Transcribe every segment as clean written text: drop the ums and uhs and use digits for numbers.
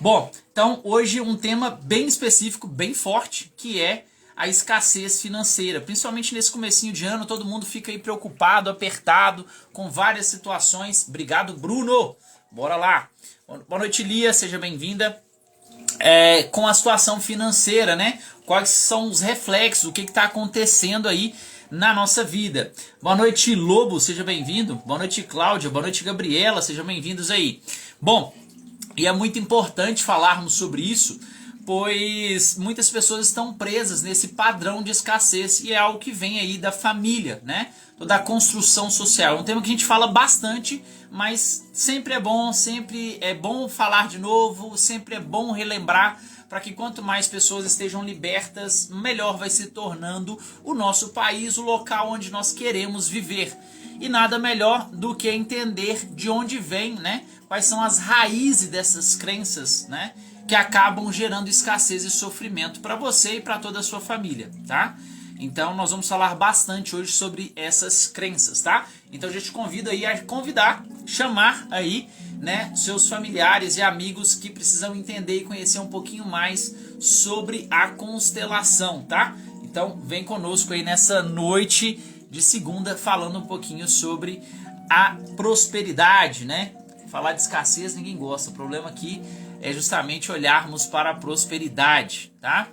Bom, então hoje um tema bem específico, bem forte, que é a escassez financeira. Principalmente nesse comecinho de ano, todo mundo fica aí preocupado, apertado, com várias situações. Obrigado, Bruno! Bora lá! Boa noite, Lia, seja bem-vinda. Com a situação financeira, né? Quais são os reflexos, o que está acontecendo aí na nossa vida. Boa noite, Lobo, seja bem-vindo. Boa noite, Cláudia. Boa noite, Gabriela, sejam bem-vindos aí. Bom, e é muito importante falarmos sobre isso, pois muitas pessoas estão presas nesse padrão de escassez e é algo que vem aí da família, né? Da construção social. É um tema que a gente fala bastante, mas sempre é bom falar de novo, sempre é bom relembrar, para que quanto mais pessoas estejam libertas, melhor vai se tornando o nosso país, o local onde nós queremos viver. E nada melhor do que entender de onde vem, né? Quais são as raízes dessas crenças, né? Que acabam gerando escassez e sofrimento para você e para toda a sua família, tá? Então nós vamos falar bastante hoje sobre essas crenças, tá? Então a gente convida aí a chamar aí, né, seus familiares e amigos que precisam entender e conhecer um pouquinho mais sobre a constelação, tá? Então vem conosco aí nessa noite de segunda falando um pouquinho sobre a prosperidade, né? Falar de escassez ninguém gosta, o problema aqui é justamente olharmos para a prosperidade, tá?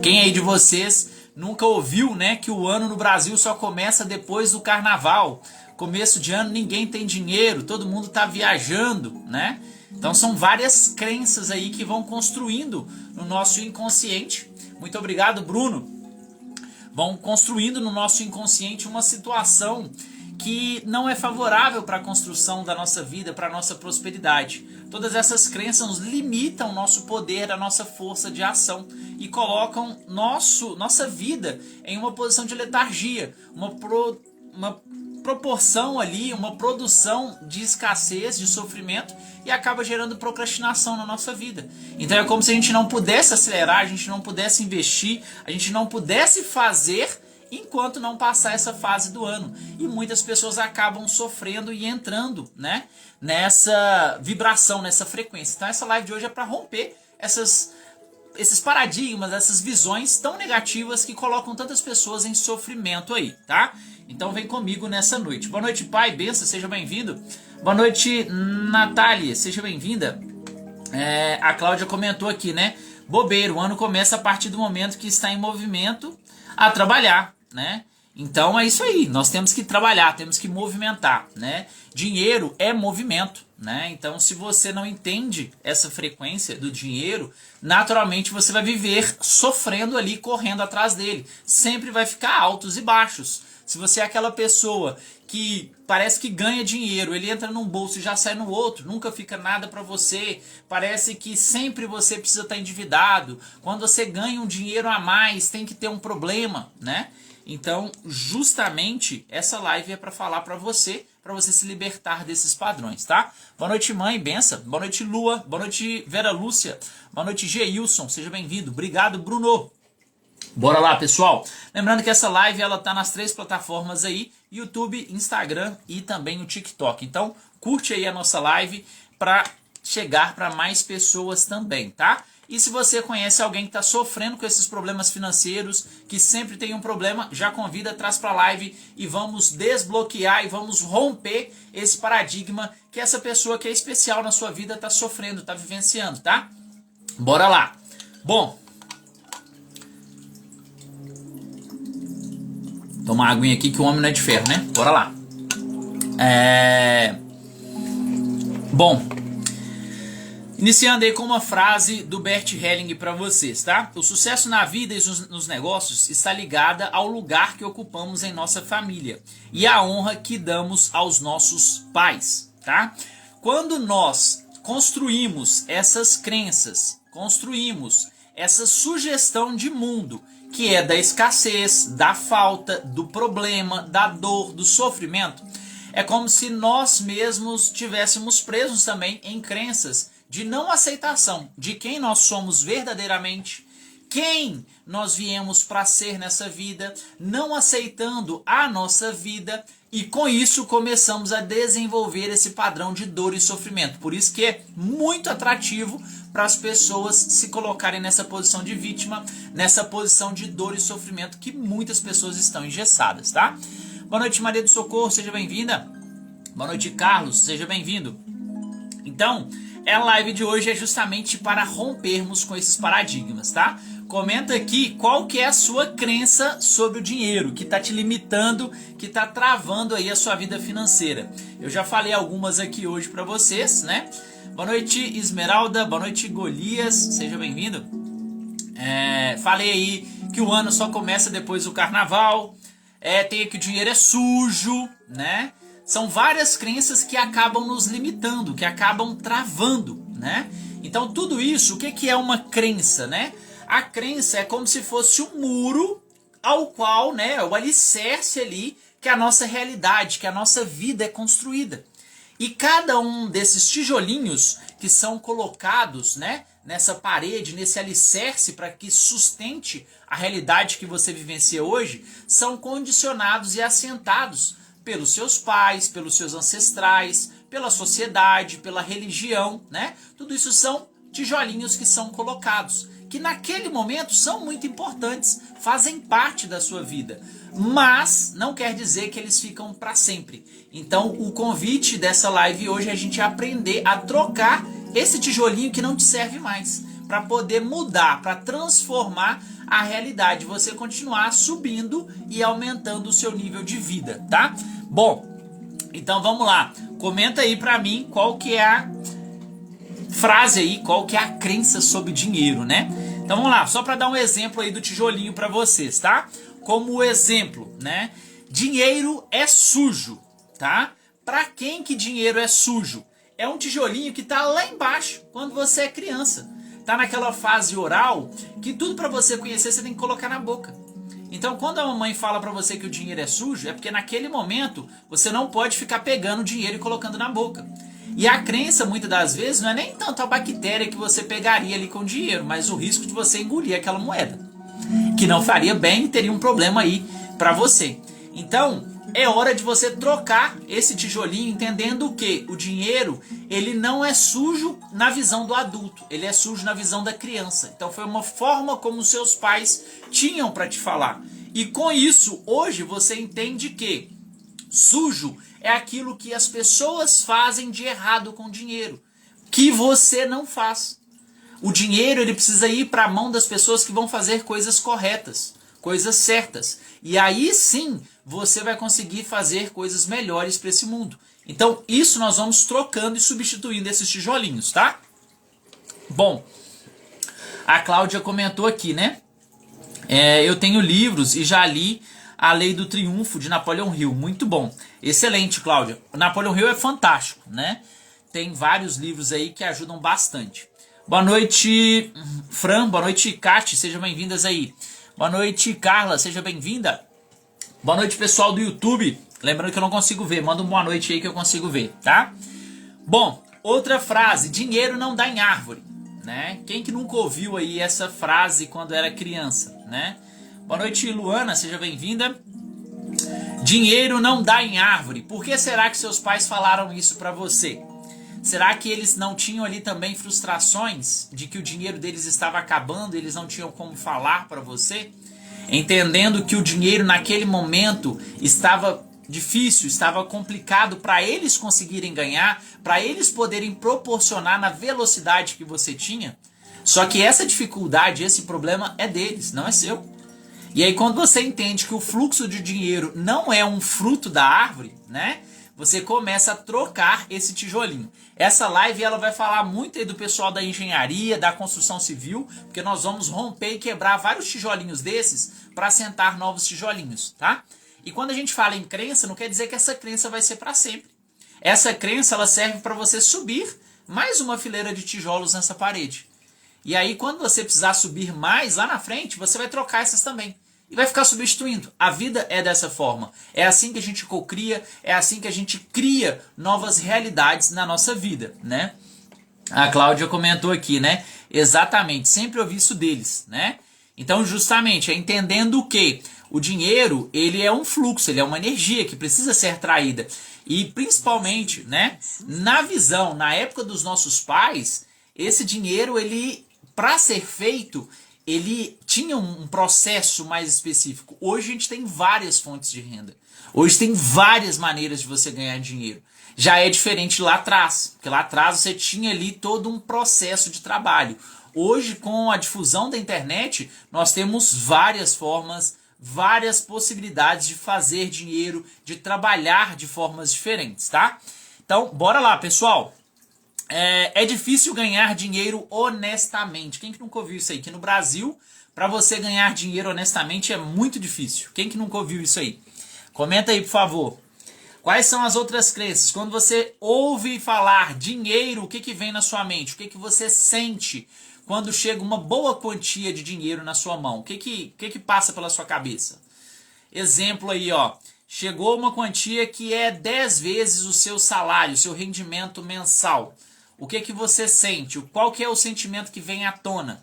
Quem aí de vocês nunca ouviu, né, que o ano no Brasil só começa depois do carnaval? Começo de ano ninguém tem dinheiro, todo mundo está viajando, né? Então são várias crenças aí que vão construindo no nosso inconsciente. Muito obrigado, Bruno. Vão construindo no nosso inconsciente uma situação que não é favorável para a construção da nossa vida, para a nossa prosperidade. Todas essas crenças limitam nosso poder, a nossa força de ação e colocam nossa vida em uma posição de letargia, uma proporção ali, uma produção de escassez, de sofrimento e acaba gerando procrastinação na nossa vida. Então é como se a gente não pudesse acelerar, a gente não pudesse investir, a gente não pudesse fazer enquanto não passar essa fase do ano. E muitas pessoas acabam sofrendo e entrando, né, nessa vibração, nessa frequência. Então essa live de hoje é para romper esses paradigmas, essas visões tão negativas que colocam tantas pessoas em sofrimento aí, tá? Então vem comigo nessa noite. Boa noite, pai, benção, seja bem-vindo. Boa noite, Natália, seja bem-vinda. A Cláudia comentou aqui, né? Bobeiro, o ano começa a partir do momento que está em movimento a trabalhar, né? Então é isso aí, nós temos que trabalhar, temos que movimentar, né? Dinheiro é movimento, né? Então se você não entende essa frequência do dinheiro, naturalmente você vai viver sofrendo ali, correndo atrás dele. Sempre vai ficar altos e baixos. Se você é aquela pessoa que parece que ganha dinheiro, ele entra num bolso e já sai no outro, nunca fica nada para você, parece que sempre você precisa estar endividado, quando você ganha um dinheiro a mais tem que ter um problema, né? Então, justamente, essa live é para falar para você se libertar desses padrões, tá? Boa noite, mãe, benção. Boa noite, Lua. Boa noite, Vera Lúcia. Boa noite, Geilson. Seja bem-vindo. Obrigado, Bruno. Bora lá, pessoal. Lembrando que essa live ela tá nas 3 plataformas aí, YouTube, Instagram e também o TikTok. Então, curte aí a nossa live para chegar para mais pessoas também, tá? E se você conhece alguém que está sofrendo com esses problemas financeiros, que sempre tem um problema, já convida, traz para a live e vamos desbloquear e vamos romper esse paradigma que essa pessoa que é especial na sua vida está sofrendo, está vivenciando, tá? Bora lá. Bom, tomar uma aguinha aqui que o homem não é de ferro, né? Bora lá. Bom, iniciando aí com uma frase do Bert Helling para vocês, tá? O sucesso na vida e nos negócios está ligada ao lugar que ocupamos em nossa família e à honra que damos aos nossos pais, tá? Quando nós construímos essas crenças, construímos essa sugestão de mundo que é da escassez, da falta, do problema, da dor, do sofrimento, é como se nós mesmos estivéssemos presos também em crenças de não aceitação de quem nós somos verdadeiramente, quem nós viemos para ser nessa vida, não aceitando a nossa vida, e com isso começamos a desenvolver esse padrão de dor e sofrimento. Por isso que é muito atrativo para as pessoas se colocarem nessa posição de vítima, nessa posição de dor e sofrimento que muitas pessoas estão engessadas, tá? Boa noite, Maria do Socorro, seja bem-vinda. Boa noite, Carlos, seja bem-vindo. Então, a live de hoje é justamente para rompermos com esses paradigmas, tá? Comenta aqui qual que é a sua crença sobre o dinheiro, que está te limitando, que está travando aí a sua vida financeira. Eu já falei algumas aqui hoje para vocês, né? Boa noite, Esmeralda. Boa noite, Golias. Seja bem-vindo. Falei aí que o ano só começa depois do carnaval. Tem que o dinheiro é sujo, né? São várias crenças que acabam nos limitando, que acabam travando, né? Então tudo isso, o que é uma crença, né? A crença é como se fosse um muro ao qual, né, o alicerce ali, que é a nossa realidade, que a nossa vida é construída. E cada um desses tijolinhos que são colocados, né, nessa parede, nesse alicerce para que sustente a realidade que você vivencia hoje, são condicionados e assentados pelos seus pais, pelos seus ancestrais, pela sociedade, pela religião, né? Tudo isso são tijolinhos que são colocados, que naquele momento são muito importantes, fazem parte da sua vida, mas não quer dizer que eles ficam para sempre. Então o convite dessa live hoje é a gente aprender a trocar esse tijolinho que não te serve mais, para poder mudar, para transformar a realidade, você continuar subindo e aumentando o seu nível de vida, tá? Bom, então vamos lá, comenta aí para mim qual que é a frase aí, qual que é a crença sobre dinheiro, né? Então vamos lá, só para dar um exemplo aí do tijolinho para vocês, tá? Como exemplo, né? Dinheiro é sujo, tá? Para quem que dinheiro é sujo? É um tijolinho que tá lá embaixo quando você é criança. Tá naquela fase oral que tudo para você conhecer você tem que colocar na boca. Então quando a mamãe fala para você que o dinheiro é sujo, é porque naquele momento você não pode ficar pegando o dinheiro e colocando na boca. E a crença, muitas das vezes, não é nem tanto a bactéria que você pegaria ali com o dinheiro, mas o risco de você engolir aquela moeda, que não faria bem e teria um problema aí para você. Então, é hora de você trocar esse tijolinho, entendendo que o dinheiro, ele não é sujo na visão do adulto, ele é sujo na visão da criança. Então, foi uma forma como seus pais tinham para te falar. E com isso, hoje você entende que sujo é aquilo que as pessoas fazem de errado com o dinheiro, que você não faz. O dinheiro, ele precisa ir para a mão das pessoas que vão fazer coisas corretas, coisas certas. E aí sim, você vai conseguir fazer coisas melhores para esse mundo. Então, isso nós vamos trocando e substituindo esses tijolinhos, tá? Bom, a Cláudia comentou aqui, né? Eu tenho livros e já li A Lei do Triunfo, de Napoleão Hill. Muito bom. Excelente, Cláudia. O Napoleão Hill é fantástico, né? Tem vários livros aí que ajudam bastante. Boa noite, Fran. Boa noite, Kate. Sejam bem-vindas aí. Boa noite, Carla. Seja bem-vinda. Boa noite, pessoal do YouTube. Lembrando que eu não consigo ver. Manda uma boa noite aí que eu consigo ver, tá? Bom, outra frase. Dinheiro não dá em árvore, né? Quem que nunca ouviu aí essa frase quando era criança, né? Boa noite, Luana, seja bem-vinda. Dinheiro não dá em árvore. Por que será que seus pais falaram isso para você? Será que eles não tinham ali também frustrações de que o dinheiro deles estava acabando e eles não tinham como falar para você? Entendendo que o dinheiro naquele momento estava difícil, estava complicado para eles conseguirem ganhar, para eles poderem proporcionar na velocidade que você tinha? Só que essa dificuldade, esse problema é deles, não é seu. E aí quando você entende que o fluxo de dinheiro não é um fruto da árvore, né? Você começa a trocar esse tijolinho. Essa live ela vai falar muito aí do pessoal da engenharia, da construção civil, porque nós vamos romper e quebrar vários tijolinhos desses para assentar novos tijolinhos, tá? E quando a gente fala em crença, não quer dizer que essa crença vai ser para sempre. Essa crença ela serve para você subir mais uma fileira de tijolos nessa parede. E aí quando você precisar subir mais lá na frente, você vai trocar essas também. E vai ficar substituindo. A vida é dessa forma. É assim que a gente cocria, é assim que a gente cria novas realidades na nossa vida, né? A Cláudia comentou aqui, né? Exatamente, sempre ouvi isso deles, né? Então, justamente, é entendendo que o dinheiro, ele é um fluxo, ele é uma energia que precisa ser traída. E, principalmente, né, na visão, na época dos nossos pais, esse dinheiro, ele, para ser feito, ele tinha um processo mais específico. Hoje a gente tem várias fontes de renda. Hoje tem várias maneiras de você ganhar dinheiro. Já é diferente lá atrás, porque lá atrás você tinha ali todo um processo de trabalho. Hoje, com a difusão da internet, nós temos várias formas, várias possibilidades de fazer dinheiro, de trabalhar de formas diferentes, tá? Então, bora lá, pessoal. É difícil ganhar dinheiro honestamente. Quem que nunca ouviu isso aí? Que no Brasil, para você ganhar dinheiro honestamente é muito difícil. Quem que nunca ouviu isso aí? Comenta aí, por favor. Quais são as outras crenças? Quando você ouve falar dinheiro, o que que vem na sua mente? O que que você sente quando chega uma boa quantia de dinheiro na sua mão? O que que passa pela sua cabeça? Exemplo aí, ó. Chegou uma quantia que é 10 vezes o seu salário, o seu rendimento mensal. O que que você sente? Qual que é o sentimento que vem à tona?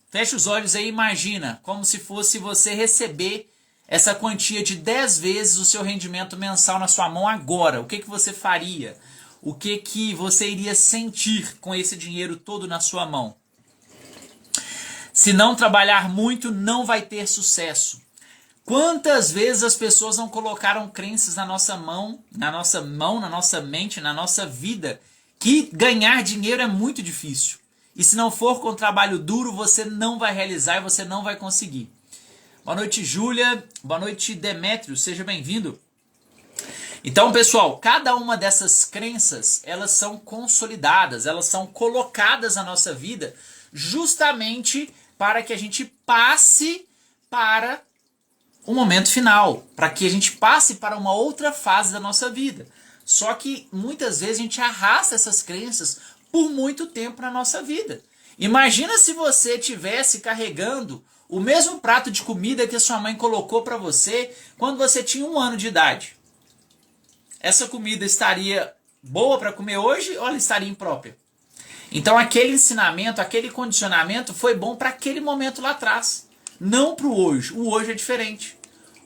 Fecha os olhos aí e imagina como se fosse você receber essa quantia de 10 vezes o seu rendimento mensal na sua mão agora. O que que você faria? O que que você iria sentir com esse dinheiro todo na sua mão? Se não trabalhar muito, não vai ter sucesso. Quantas vezes as pessoas não colocaram crenças na nossa mente, na nossa vida, que ganhar dinheiro é muito difícil. E se não for com trabalho duro, você não vai realizar e você não vai conseguir. Boa noite, Júlia. Boa noite, Demétrio. Seja bem-vindo. Então, pessoal, cada uma dessas crenças, elas são consolidadas, elas são colocadas na nossa vida justamente para que a gente passe para o momento final, para que a gente passe para uma outra fase da nossa vida. Só que muitas vezes a gente arrasta essas crenças por muito tempo na nossa vida. Imagina se você estivesse carregando o mesmo prato de comida que a sua mãe colocou para você quando você tinha 1 ano de idade. Essa comida estaria boa para comer hoje ou ela estaria imprópria? Então aquele ensinamento, aquele condicionamento foi bom para aquele momento lá atrás, não para o hoje. O hoje é diferente.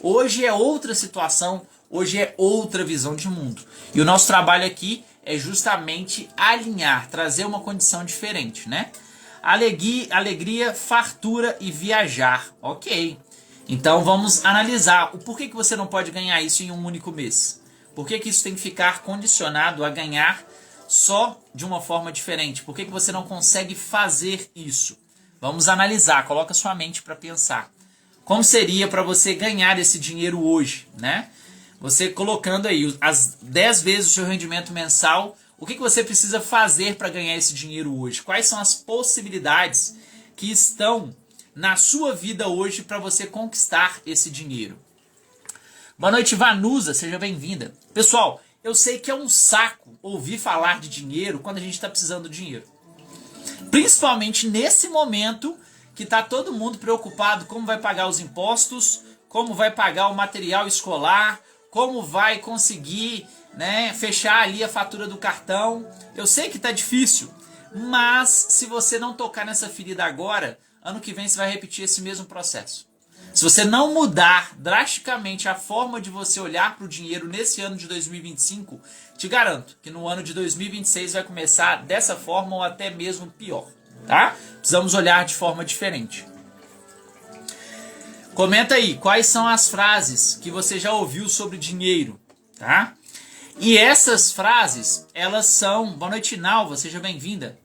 Hoje é outra situação, hoje é outra visão de mundo. E o nosso trabalho aqui é justamente alinhar, trazer uma condição diferente, né? Alegria, fartura e viajar. Ok. Então vamos analisar o porquê que você não pode ganhar isso em um único mês. Por que isso tem que ficar condicionado a ganhar só de uma forma diferente? Por que você não consegue fazer isso? Vamos analisar, coloca sua mente para pensar. Como seria para você ganhar esse dinheiro hoje, né? Você colocando aí as 10 vezes o seu rendimento mensal, o que você precisa fazer para ganhar esse dinheiro hoje? Quais são as possibilidades que estão na sua vida hoje para você conquistar esse dinheiro? Boa noite, Vanusa, seja bem-vinda. Pessoal, eu sei que é um saco ouvir falar de dinheiro quando a gente está precisando de dinheiro. Principalmente nesse momento que está todo mundo preocupado como vai pagar os impostos, como vai pagar o material escolar, como vai conseguir, né, fechar ali a fatura do cartão. Eu sei que está difícil, mas se você não tocar nessa ferida agora, ano que vem você vai repetir esse mesmo processo. Se você não mudar drasticamente a forma de você olhar para o dinheiro nesse ano de 2025, te garanto que no ano de 2026 vai começar dessa forma ou até mesmo pior, tá? Precisamos olhar de forma diferente. Comenta aí quais são as frases que você já ouviu sobre dinheiro, tá? E essas frases, elas são... Boa noite, Nalva, seja bem-vinda.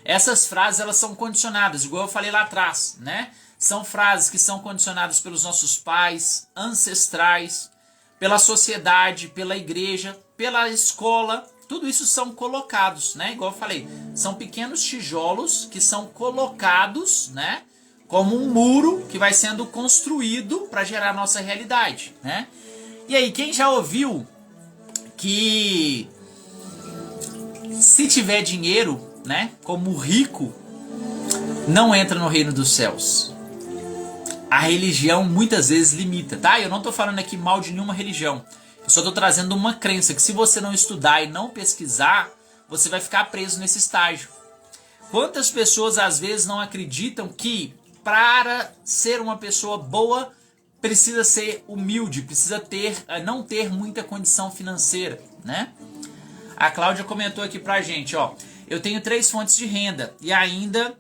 Essas frases, elas são condicionadas, igual eu falei lá atrás, né? São frases que são condicionadas pelos nossos pais, ancestrais, pela sociedade, pela igreja, pela escola. Tudo isso são colocados, né? Igual eu falei, são pequenos tijolos que são colocados, né? Como um muro que vai sendo construído para gerar a nossa realidade, né? E aí, quem já ouviu que se tiver dinheiro, né? Como rico, não entra no reino dos céus. A religião muitas vezes limita, tá? Eu não estou falando aqui mal de nenhuma religião. Eu só estou trazendo uma crença que se você não estudar e não pesquisar, você vai ficar preso nesse estágio. Quantas pessoas às vezes não acreditam que para ser uma pessoa boa, precisa ser humilde, precisa não ter muita condição financeira, né? A Cláudia comentou aqui pra gente, ó, eu tenho 3 fontes de renda e ainda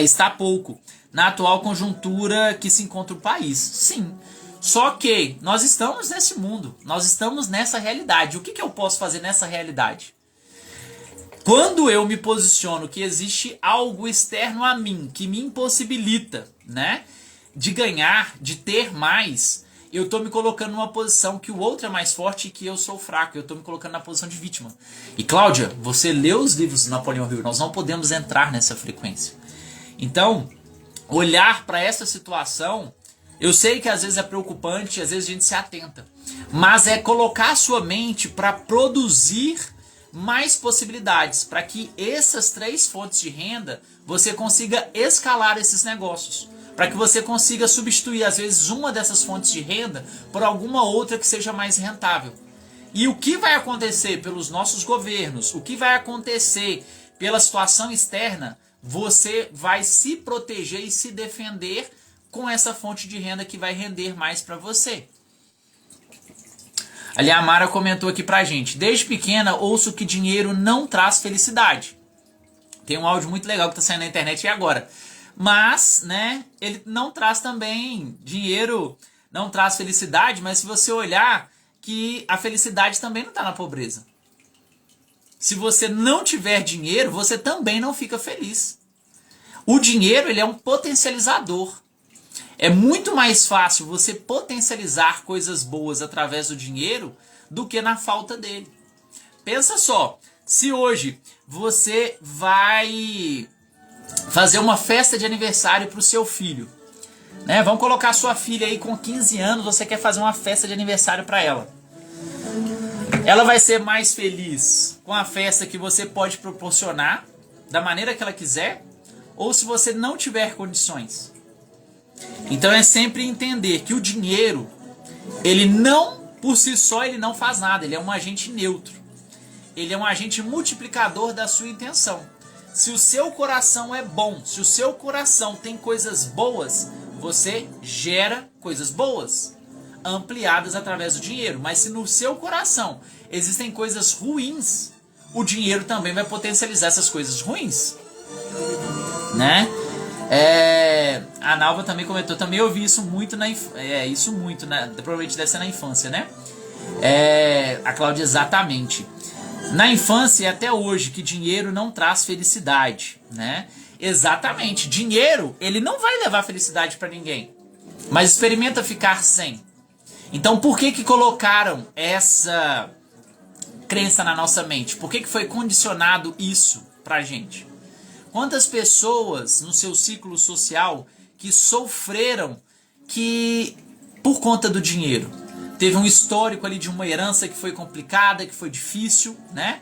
está pouco na atual conjuntura que se encontra o país. Sim, só que nós estamos nesse mundo, nós estamos nessa realidade. O que eu posso fazer nessa realidade? Quando eu me posiciono que existe algo externo a mim que me impossibilita, né, de ganhar, de ter mais, eu estou me colocando numa posição que o outro é mais forte e que eu sou fraco. Eu estou me colocando na posição de vítima. E Cláudia, você leu os livros do Napoleão Hill, nós não podemos entrar nessa frequência. Então, olhar para essa situação, eu sei que às vezes é preocupante, às vezes a gente se atenta, mas é colocar a sua mente para produzir mais possibilidades, para que essas 3 fontes de renda você consiga escalar esses negócios, para que você consiga substituir às vezes uma dessas fontes de renda por alguma outra que seja mais rentável. E o que vai acontecer pelos nossos governos, o que vai acontecer pela situação externa, você vai se proteger e se defender com essa fonte de renda que vai render mais para você. Ali a Mara comentou aqui pra gente: desde pequena ouço que dinheiro não traz felicidade. Tem um áudio muito legal que tá saindo na internet agora. Mas, né, ele não traz também dinheiro, não traz felicidade, mas se você olhar que a felicidade também não tá na pobreza. Se você não tiver dinheiro, você também não fica feliz. O dinheiro, ele é um potencializador. É muito mais fácil você potencializar coisas boas através do dinheiro do que na falta dele. Pensa só, se hoje você vai fazer uma festa de aniversário para o seu filho, né? Vamos colocar sua filha aí com 15 anos, você quer fazer uma festa de aniversário para ela. Ela vai ser mais feliz com a festa que você pode proporcionar, da maneira que ela quiser, ou se você não tiver condições. Então é sempre entender que o dinheiro, ele não, por si só, ele não faz nada, ele é um agente neutro. Ele é um agente multiplicador da sua intenção. Se o seu coração é bom, se o seu coração tem coisas boas, você gera coisas boas, ampliadas através do dinheiro. Mas se no seu coração existem coisas ruins, o dinheiro também vai potencializar essas coisas ruins, né? A Nalva também comentou, também ouvi isso muito provavelmente deve ser na infância, né? A Cláudia, exatamente. Na infância e até hoje, que dinheiro não traz felicidade, né? Exatamente. Dinheiro, ele não vai levar felicidade para ninguém, mas experimenta ficar sem. Então, por que colocaram essa crença na nossa mente? Por que foi condicionado isso pra gente? Quantas pessoas no seu ciclo social que sofreram por conta do dinheiro? Teve um histórico ali de uma herança que foi complicada, que foi difícil, né?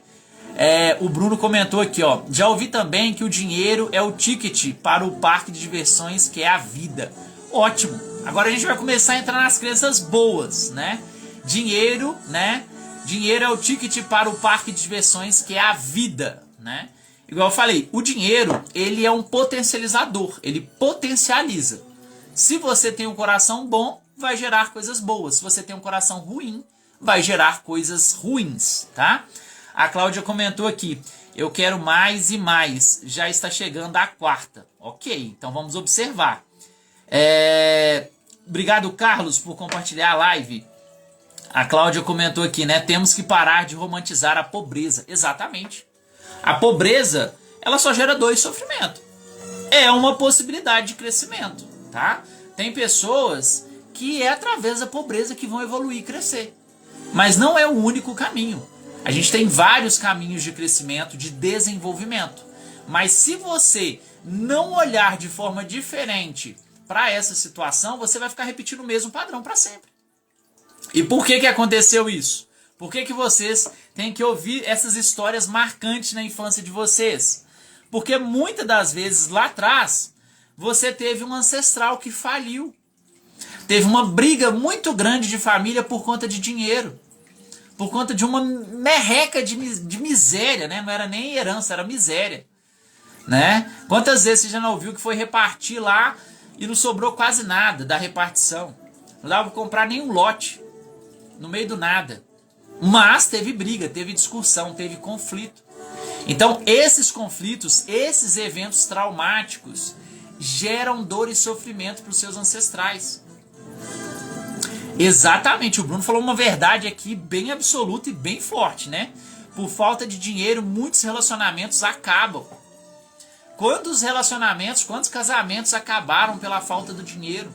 O Bruno comentou aqui, ó. Já ouvi também que o dinheiro é o ticket para o parque de diversões, que é a vida. Ótimo. Agora a gente vai começar a entrar nas crenças boas, né? Dinheiro, né? Dinheiro é o ticket para o parque de diversões, que é a vida, né? Igual eu falei, o dinheiro, ele é um potencializador, ele potencializa. Se você tem um coração bom, vai gerar coisas boas. Se você tem um coração ruim, vai gerar coisas ruins, tá? A Cláudia comentou aqui, eu quero mais e mais, já está chegando a 4ª. Ok, então vamos observar. Obrigado, Carlos, por compartilhar a live. A Cláudia comentou aqui, né? Temos que parar de romantizar a pobreza. Exatamente. A pobreza, ela só gera dor e sofrimento. É uma possibilidade de crescimento, tá? Tem pessoas que é através da pobreza que vão evoluir e crescer. Mas não é o único caminho. A gente tem vários caminhos de crescimento, de desenvolvimento. Mas se você não olhar de forma diferente para essa situação, você vai ficar repetindo o mesmo padrão para sempre. E por que aconteceu isso? Por que vocês têm que ouvir essas histórias marcantes na infância de vocês? Porque muitas das vezes lá atrás, você teve um ancestral que faliu. Teve uma briga muito grande de família por conta de dinheiro. Por conta de uma merreca de miséria, né? Não era nem herança, era miséria, né? Quantas vezes você já não ouviu que foi repartir lá e não sobrou quase nada da repartição? Não dava para comprar nenhum lote, no meio do nada. Mas teve briga, teve discussão, teve conflito. Então esses conflitos, esses eventos traumáticos geram dor e sofrimento para os seus ancestrais. Exatamente, o Bruno falou uma verdade aqui bem absoluta e bem forte, né? Por falta de dinheiro, muitos relacionamentos acabam. Quantos relacionamentos, quantos casamentos acabaram pela falta do dinheiro?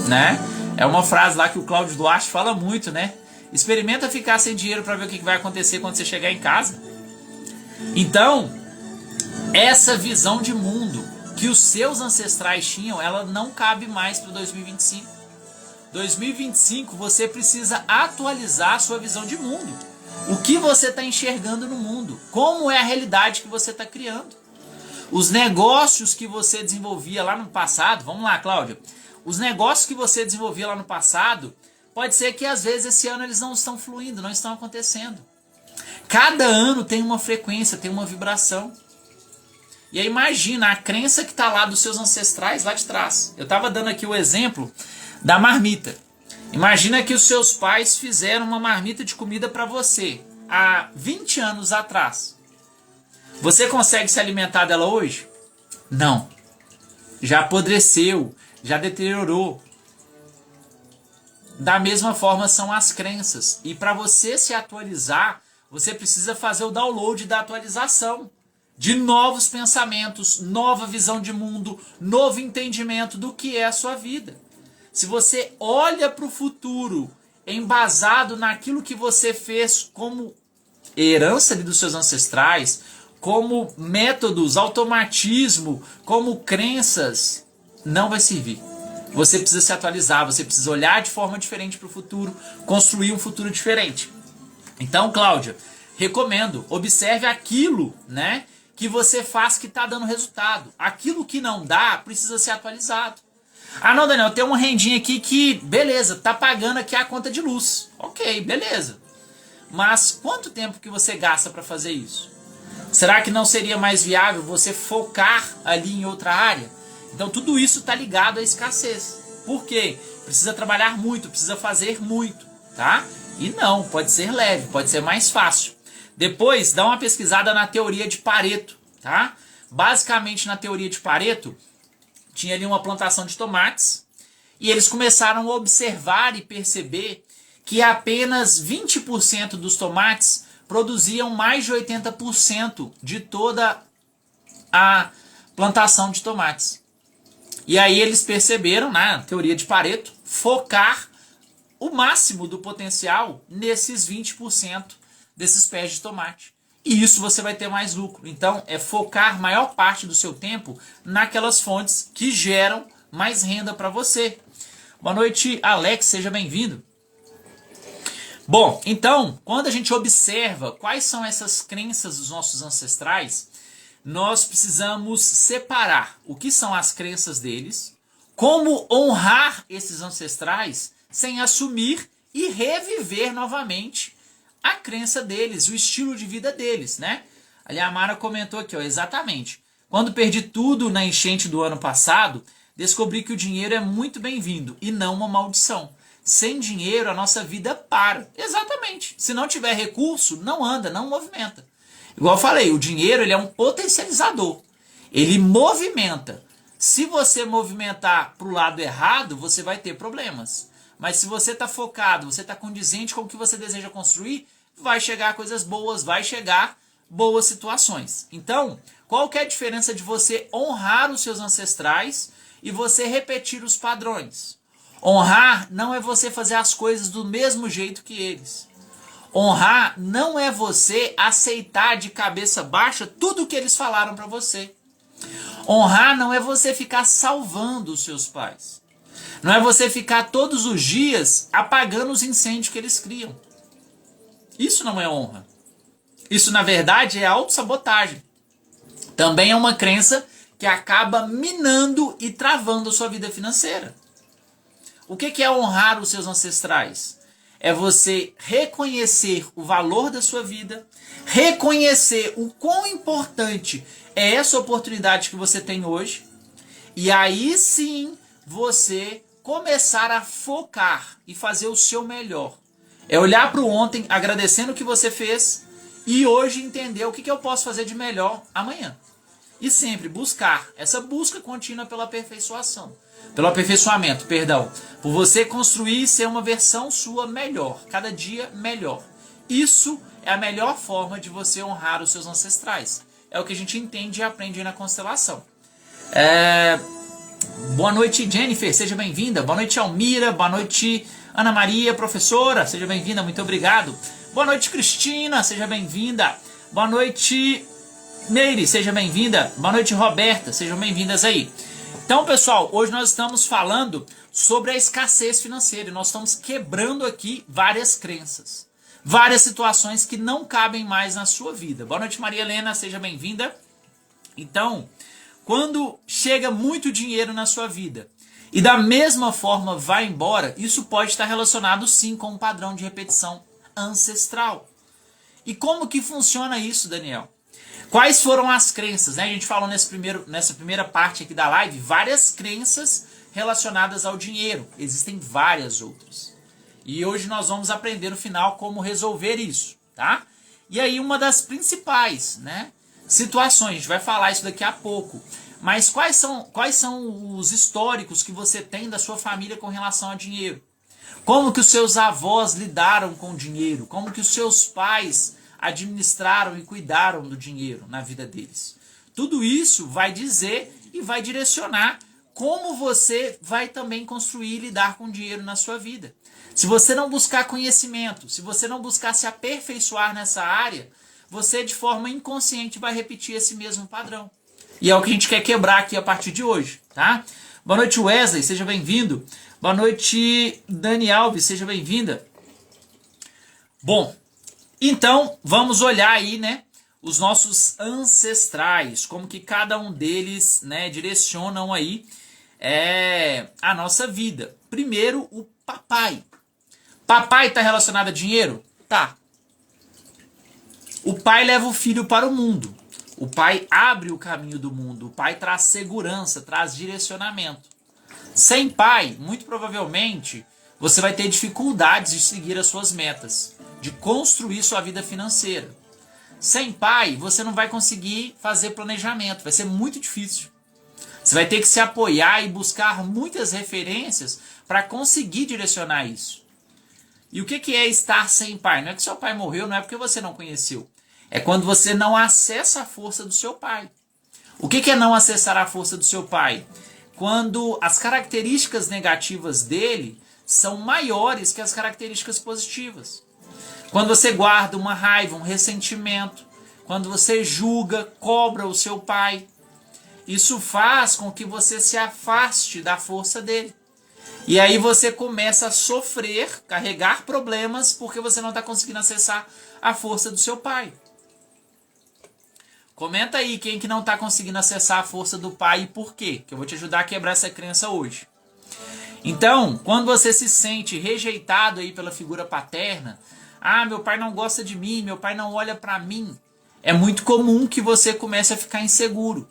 Né? É uma frase lá que o Cláudio Duarte fala muito, né? Experimenta ficar sem dinheiro para ver o que vai acontecer quando você chegar em casa. Então, essa visão de mundo que os seus ancestrais tinham, ela não cabe mais para 2025. 2025 você precisa atualizar a sua visão de mundo. O que você está enxergando no mundo? Como é a realidade que você está criando? Os negócios que você desenvolvia lá no passado, vamos lá, Cláudia. Os negócios que você desenvolvia lá no passado, pode ser que às vezes esse ano eles não estão fluindo, não estão acontecendo. Cada ano tem uma frequência, tem uma vibração. E aí imagina a crença que está lá dos seus ancestrais lá de trás. Eu estava dando aqui o exemplo da marmita. Imagina que os seus pais fizeram uma marmita de comida para você há 20 anos atrás. Você consegue se alimentar dela hoje? Não. Já apodreceu, já deteriorou. Da mesma forma são as crenças. E para você se atualizar, você precisa fazer o download da atualização. De novos pensamentos, nova visão de mundo, novo entendimento do que é a sua vida. Se você olha para o futuro embasado naquilo que você fez como herança dos seus ancestrais, como métodos, automatismo, como crenças, não vai servir. Você precisa se atualizar, você precisa olhar de forma diferente para o futuro, construir um futuro diferente. Então, Cláudia, recomendo, observe aquilo, né, que você faz que está dando resultado. Aquilo que não dá, precisa ser atualizado. Ah, não, Daniel, tem uma rendinha aqui que, beleza, tá pagando aqui a conta de luz. Ok, beleza. Mas quanto tempo que você gasta para fazer isso? Será que não seria mais viável você focar ali em outra área? Então tudo isso está ligado à escassez. Por quê? Precisa trabalhar muito, precisa fazer muito, tá? E não, pode ser leve, pode ser mais fácil. Depois, dá uma pesquisada na teoria de Pareto, tá? Basicamente, na teoria de Pareto, tinha ali uma plantação de tomates e eles começaram a observar e perceber que apenas 20% dos tomates produziam mais de 80% de toda a plantação de tomates. E aí eles perceberam, na teoria de Pareto, focar o máximo do potencial nesses 20% desses pés de tomate. E isso você vai ter mais lucro. Então, é focar maior parte do seu tempo naquelas fontes que geram mais renda para você. Boa noite, Alex, seja bem-vindo. Bom, então, quando a gente observa quais são essas crenças dos nossos ancestrais, nós precisamos separar o que são as crenças deles, como honrar esses ancestrais sem assumir e reviver novamente a crença deles, o estilo de vida deles, né? Ali a Mara comentou aqui, ó, exatamente. Quando perdi tudo na enchente do ano passado, descobri que o dinheiro é muito bem-vindo e não uma maldição. Sem dinheiro, a nossa vida para. Exatamente. Se não tiver recurso, não anda, não movimenta. Igual eu falei, o dinheiro ele é um potencializador. Ele movimenta. Se você movimentar para o lado errado, você vai ter problemas. Mas se você está focado, você está condizente com o que você deseja construir, vai chegar coisas boas, vai chegar boas situações. Então, qual que é a diferença de você honrar os seus ancestrais e você repetir os padrões? Honrar não é você fazer as coisas do mesmo jeito que eles. Honrar não é você aceitar de cabeça baixa tudo o que eles falaram para você. Honrar não é você ficar salvando os seus pais. Não é você ficar todos os dias apagando os incêndios que eles criam. Isso não é honra. Isso, na verdade, é autossabotagem. Também é uma crença que acaba minando e travando a sua vida financeira. O que é honrar os seus ancestrais? é você reconhecer o valor da sua vida, reconhecer o quão importante é essa oportunidade que você tem hoje, e aí sim você começar a focar e fazer o seu melhor. É olhar para o ontem, agradecendo o que você fez, e hoje entender o que eu posso fazer de melhor amanhã. E sempre buscar, essa busca contínua pela aperfeiçoação. Pelo aperfeiçoamento, perdão. Por você construir e ser uma versão sua melhor, cada dia melhor. Isso é a melhor forma de você honrar os seus ancestrais. É o que a gente entende e aprende aí na constelação. Boa noite, Jennifer, seja bem-vinda. Boa noite, Almira. Boa noite, Ana Maria, professora, seja bem-vinda, muito obrigado. Boa noite, Cristina, seja bem-vinda. Boa noite, Meire, seja bem-vinda. Boa noite, Roberta, sejam bem-vindas aí. Então, pessoal, hoje nós estamos falando sobre a escassez financeira e nós estamos quebrando aqui várias crenças, várias situações que não cabem mais na sua vida. Boa noite, Maria Helena, seja bem-vinda. Então, quando chega muito dinheiro na sua vida e da mesma forma vai embora, isso pode estar relacionado sim com um padrão de repetição ancestral. E como que funciona isso, Daniel? Quais foram as crenças? Né? A gente falou nessa primeira parte aqui da live, várias crenças relacionadas ao dinheiro. Existem várias outras. E hoje nós vamos aprender no final como resolver isso, tá? E aí uma das principais, né, situações, a gente vai falar isso daqui a pouco, mas quais são os históricos que você tem da sua família com relação a dinheiro? Como que os seus avós lidaram com o dinheiro? Como que os seus pais administraram e cuidaram do dinheiro na vida deles? Tudo isso vai dizer e vai direcionar como você vai também construir e lidar com o dinheiro na sua vida. Se você não buscar conhecimento, se você não buscar se aperfeiçoar nessa área, você de forma inconsciente vai repetir esse mesmo padrão. E é o que a gente quer quebrar aqui a partir de hoje, tá? Boa noite, Wesley, seja bem-vindo. Boa noite, Dani Alves, seja bem-vinda. Bom, então vamos olhar aí, né, os nossos ancestrais, como que cada um deles, né, direcionam aí a nossa vida. Primeiro, o papai. Papai está relacionado a dinheiro? Tá. O pai leva o filho para o mundo. O pai abre o caminho do mundo. O pai traz segurança, traz direcionamento. Sem pai, muito provavelmente, você vai ter dificuldades de seguir as suas metas, de construir sua vida financeira. Sem pai, você não vai conseguir fazer planejamento. Vai ser muito difícil. Você vai ter que se apoiar e buscar muitas referências para conseguir direcionar isso. E o que é estar sem pai? Não é que seu pai morreu, não é porque você não conheceu. É quando você não acessa a força do seu pai. O que é não acessar a força do seu pai? Quando as características negativas dele são maiores que as características positivas. Quando você guarda uma raiva, um ressentimento, quando você julga, cobra o seu pai, isso faz com que você se afaste da força dele. E aí você começa a sofrer, carregar problemas, porque você não está conseguindo acessar a força do seu pai. Comenta aí quem que não está conseguindo acessar a força do pai e por quê, que eu vou te ajudar a quebrar essa crença hoje. Então, quando você se sente rejeitado aí pela figura paterna, meu pai não gosta de mim, meu pai não olha para mim, é muito comum que você comece a ficar inseguro.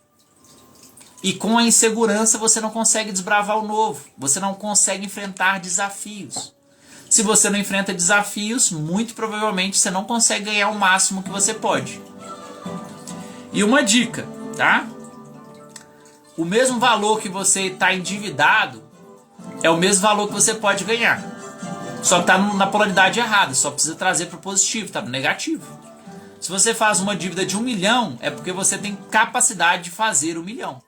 E com a insegurança você não consegue desbravar o novo, você não consegue enfrentar desafios. Se você não enfrenta desafios, muito provavelmente você não consegue ganhar o máximo que você pode. E uma dica, tá? O mesmo valor que você está endividado é o mesmo valor que você pode ganhar. Só está na polaridade errada, só precisa trazer para o positivo, tá no negativo. Se você faz uma dívida de 1 milhão, é porque você tem capacidade de fazer 1 milhão.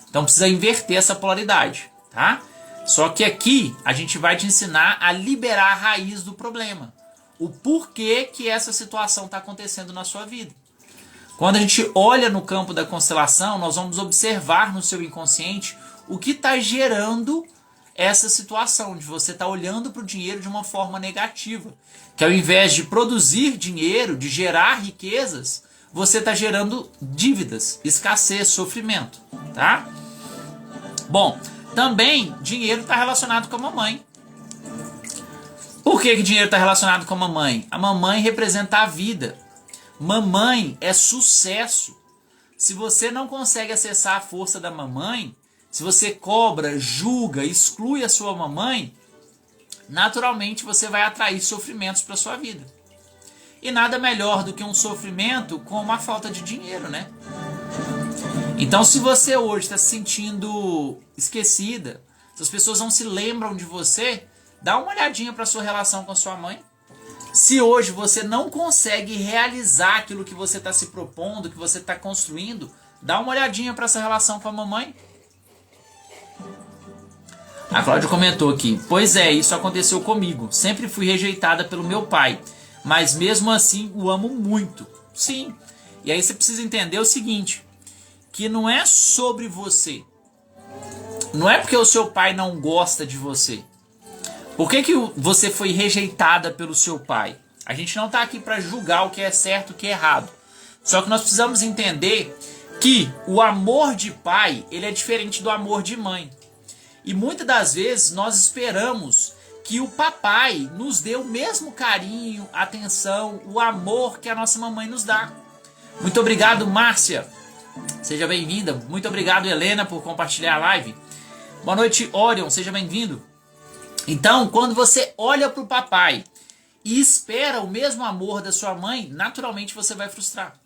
Então precisa inverter essa polaridade, tá? Só que aqui a gente vai te ensinar a liberar a raiz do problema. O porquê que essa situação está acontecendo na sua vida. Quando a gente olha no campo da constelação, nós vamos observar no seu inconsciente o que está gerando essa situação, de você estar olhando para o dinheiro de uma forma negativa. Que ao invés de produzir dinheiro, de gerar riquezas, você está gerando dívidas, escassez, sofrimento, tá? Bom, também dinheiro está relacionado com a mamãe. Por que dinheiro está relacionado com a mamãe? A mamãe representa a vida. Mamãe é sucesso. Se você não consegue acessar a força da mamãe, se você cobra, julga, exclui a sua mamãe, naturalmente você vai atrair sofrimentos para sua vida. E nada melhor do que um sofrimento com uma falta de dinheiro, né? Então, se você hoje está se sentindo esquecida, se as pessoas não se lembram de você, dá uma olhadinha para a sua relação com a sua mãe. Se hoje você não consegue realizar aquilo que você está se propondo, que você está construindo, dá uma olhadinha para essa relação com a mamãe. A Cláudia comentou aqui: pois é, isso aconteceu comigo. Sempre fui rejeitada pelo meu pai, mas mesmo assim o amo muito. Sim. E aí você precisa entender o seguinte, que não é sobre você. Não é porque o seu pai não gosta de você. Por que você foi rejeitada pelo seu pai? A gente não está aqui para julgar o que é certo e o que é errado. Só que nós precisamos entender que o amor de pai, ele é diferente do amor de mãe. E muitas das vezes nós esperamos que o papai nos dê o mesmo carinho, atenção, o amor que a nossa mamãe nos dá. Muito obrigado, Márcia. Seja bem-vinda. Muito obrigado, Helena, por compartilhar a live. Boa noite, Orion. Seja bem-vindo. Então, quando você olha para o papai e espera o mesmo amor da sua mãe, naturalmente você vai frustrar.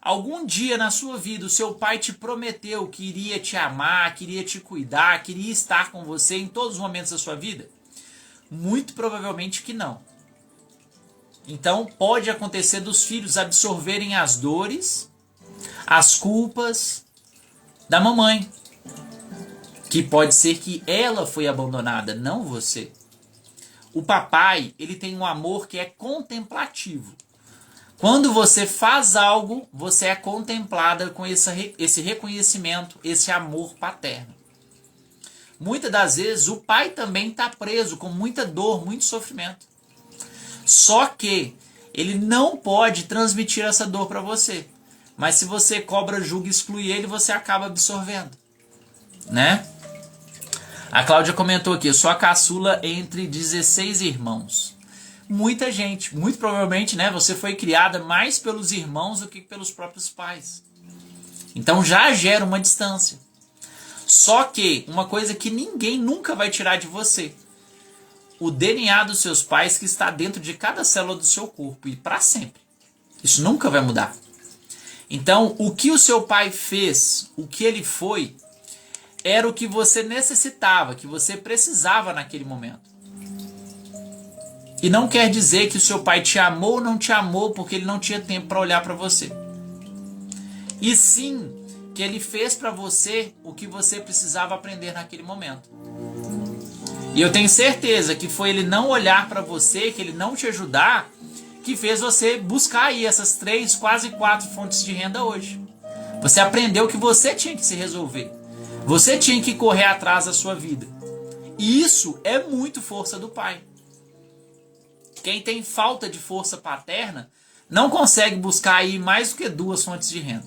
Algum dia na sua vida o seu pai te prometeu que iria te amar, queria te cuidar, queria estar com você em todos os momentos da sua vida? Muito provavelmente que não. Então pode acontecer dos filhos absorverem as dores, as culpas da mamãe. Que pode ser que ela foi abandonada, não você. O papai, ele tem um amor que é contemplativo. Quando você faz algo, você é contemplada com esse reconhecimento, esse amor paterno. Muitas das vezes o pai também está preso com muita dor, muito sofrimento. Só que ele não pode transmitir essa dor para você. Mas se você cobra, julga e exclui ele, você acaba absorvendo. Né? A Cláudia comentou aqui: eu sou a caçula entre 16 irmãos. Muita gente, muito provavelmente, né, você foi criada mais pelos irmãos do que pelos próprios pais. Então já gera uma distância. Só que uma coisa que ninguém nunca vai tirar de você: o DNA dos seus pais, que está dentro de cada célula do seu corpo, e para sempre. Isso nunca vai mudar. Então, o que o seu pai fez, o que ele foi, era o que você necessitava, que você precisava naquele momento. E não quer dizer que o seu pai te amou ou não te amou porque ele não tinha tempo para olhar para você. E sim, que ele fez para você o que você precisava aprender naquele momento. E eu tenho certeza que foi ele não olhar para você, que ele não te ajudar, que fez você buscar aí essas 3, quase 4 fontes de renda hoje. Você aprendeu que você tinha que se resolver. Você tinha que correr atrás da sua vida. E isso é muito força do pai. Quem tem falta de força paterna não consegue buscar aí mais do que 2 fontes de renda.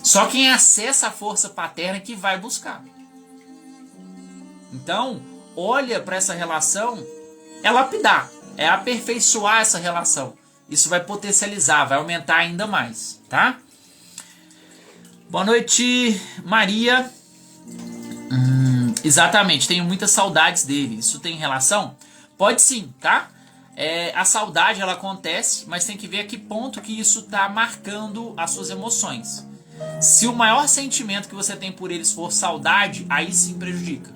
Só quem acessa a força paterna que vai buscar. Então, olha para essa relação, é lapidar, é aperfeiçoar essa relação. Isso vai potencializar, vai aumentar ainda mais, tá? Boa noite, Maria. Exatamente, tenho muitas saudades dele. Isso tem relação? Pode sim, tá? A saudade, ela acontece, mas tem que ver a que ponto que isso está marcando as suas emoções. Se o maior sentimento que você tem por eles for saudade, aí sim prejudica.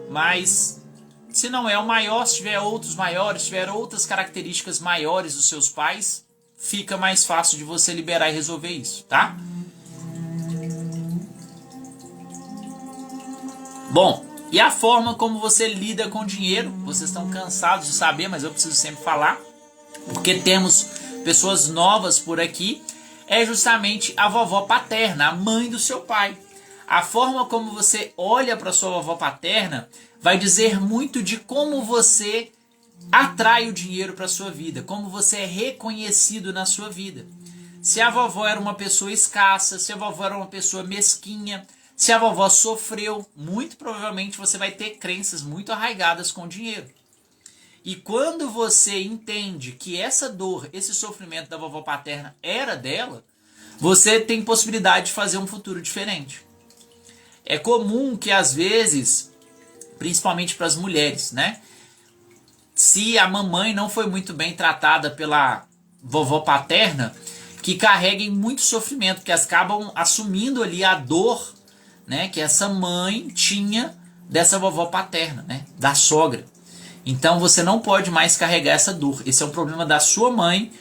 Mas se não é o maior, se tiver outros maiores, se tiver outras características maiores dos seus pais, fica mais fácil de você liberar e resolver isso, tá? Bom, e a forma como você lida com dinheiro, vocês estão cansados de saber, mas eu preciso sempre falar, porque temos pessoas novas por aqui, é justamente a vovó paterna, a mãe do seu pai. A forma como você olha para sua vovó paterna vai dizer muito de como você atrai o dinheiro para sua vida, como você é reconhecido na sua vida. Se a vovó era uma pessoa escassa, se a vovó era uma pessoa mesquinha, se a vovó sofreu, muito provavelmente você vai ter crenças muito arraigadas com o dinheiro. E quando você entende que essa dor, esse sofrimento da vovó paterna era dela, você tem possibilidade de fazer um futuro diferente. É comum que às vezes, principalmente para as mulheres, né? Se a mamãe não foi muito bem tratada pela vovó paterna, que carreguem muito sofrimento, que elas acabam assumindo ali a dor, né, que essa mãe tinha dessa vovó paterna, né, da sogra. Então você não pode mais carregar essa dor. Esse é um problema da sua mãe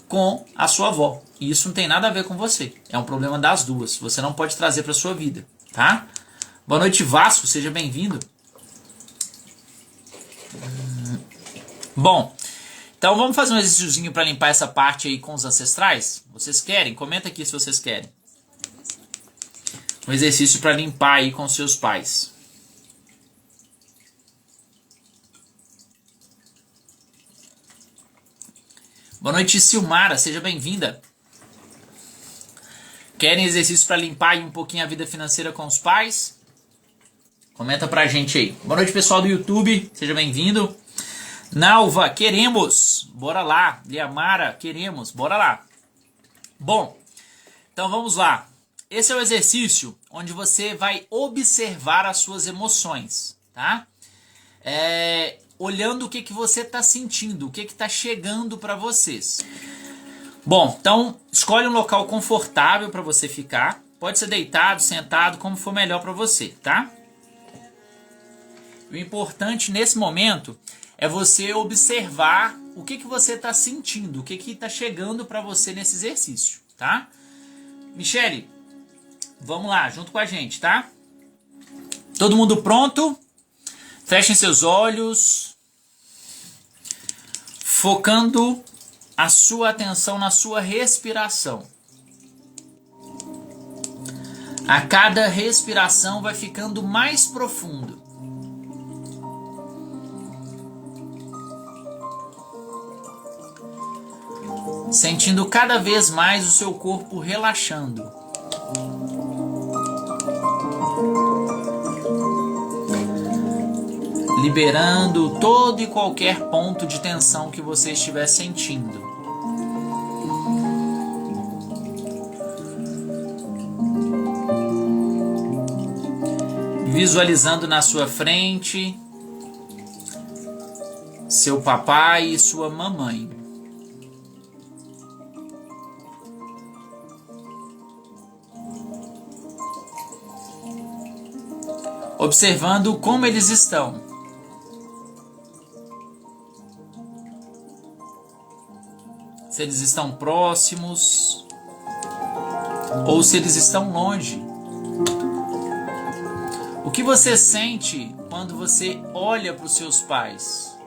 com a sua avó. E isso não tem nada a ver com você. É um problema das duas. Você não pode trazer para sua vida, tá? Boa noite, Vasco. Seja bem-vindo. Bom, então vamos fazer um exercíciozinho para limpar essa parte aí com os ancestrais? Vocês querem? Comenta aqui se vocês querem. Um exercício para limpar aí com seus pais. Boa noite, Silmara, seja bem-vinda. Querem exercício para limpar aí um pouquinho a vida financeira com os pais? Comenta pra gente aí. Boa noite, pessoal do YouTube, seja bem-vindo. Nalva, queremos, bora lá. Liamara, queremos, bora lá. Bom, então vamos lá. Esse é o exercício onde você vai observar as suas emoções, tá? Olhando o que você está sentindo, o que está chegando para vocês. Bom, então escolhe um local confortável para você ficar. Pode ser deitado, sentado, como for melhor para você, tá? O importante nesse momento é você observar o que você está sentindo, o que está chegando para você nesse exercício, tá? Michele, vamos lá, junto com a gente, tá? Todo mundo pronto? Fechem seus olhos, focando a sua atenção na sua respiração. A cada respiração vai ficando mais profundo. Sentindo cada vez mais o seu corpo relaxando. Liberando todo e qualquer ponto de tensão que você estiver sentindo. Visualizando na sua frente seu papai e sua mamãe. Observando como eles estão. Se eles estão próximos ou se eles estão longe. O que você sente quando você olha para os seus pais?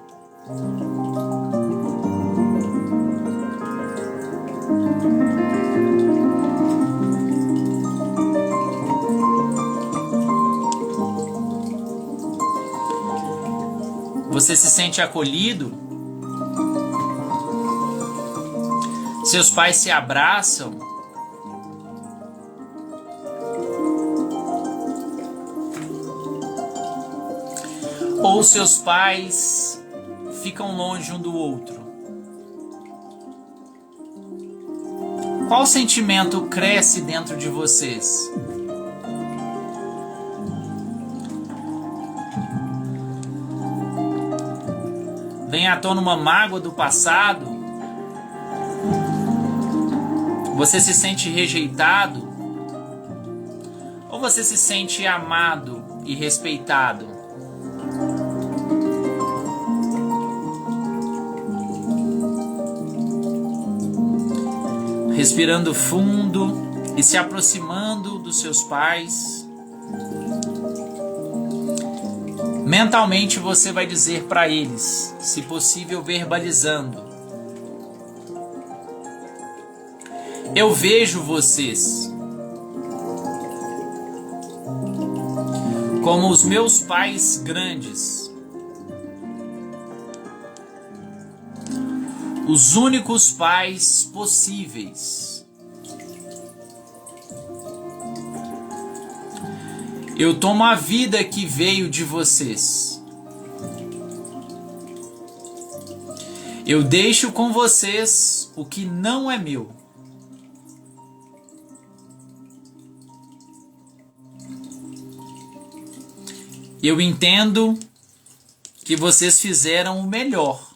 Você se sente acolhido? Seus pais se abraçam? Ou seus pais ficam longe um do outro? Qual sentimento cresce dentro de vocês? Vem à tona uma mágoa do passado? Você se sente rejeitado? Ou você se sente amado e respeitado? Respirando fundo e se aproximando dos seus pais. Mentalmente você vai dizer para eles, se possível verbalizando: eu vejo vocês como os meus pais grandes, os únicos pais possíveis. Eu tomo a vida que veio de vocês. Eu deixo com vocês o que não é meu. Eu entendo que vocês fizeram o melhor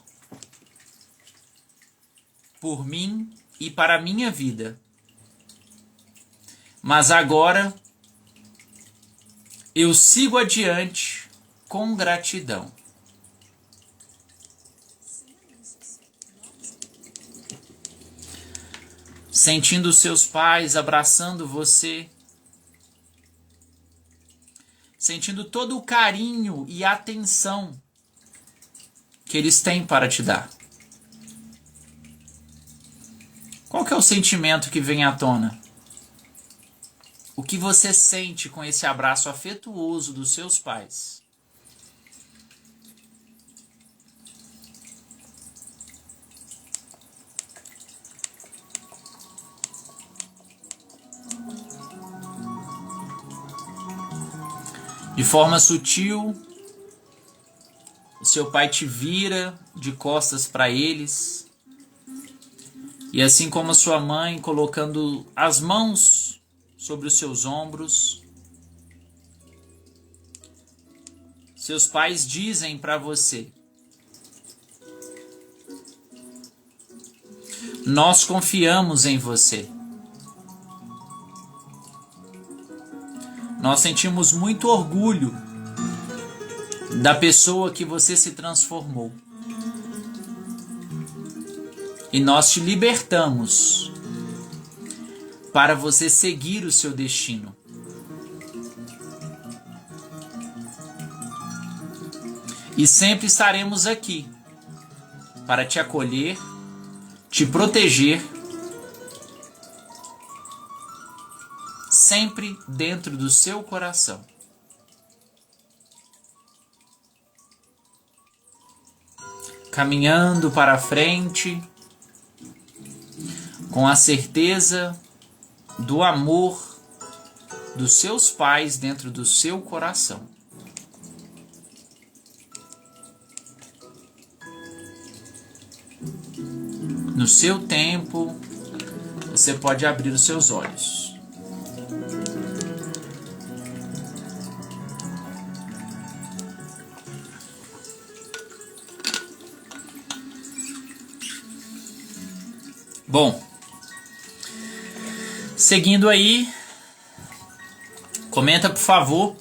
por mim e para a minha vida. Mas agora eu sigo adiante com gratidão. Sentindo seus pais abraçando você, sentindo todo o carinho e atenção que eles têm para te dar. Qual que é o sentimento que vem à tona? O que você sente com esse abraço afetuoso dos seus pais? De forma sutil, o seu pai te vira de costas para eles. E assim como a sua mãe, colocando as mãos sobre os seus ombros, seus pais dizem para você: nós confiamos em você. Nós sentimos muito orgulho da pessoa que você se transformou. E nós te libertamos para você seguir o seu destino. E sempre estaremos aqui para te acolher, te proteger, sempre dentro do seu coração. Caminhando para frente, com a certeza do amor dos seus pais dentro do seu coração. No seu tempo, você pode abrir os seus olhos. Bom, seguindo aí, comenta por favor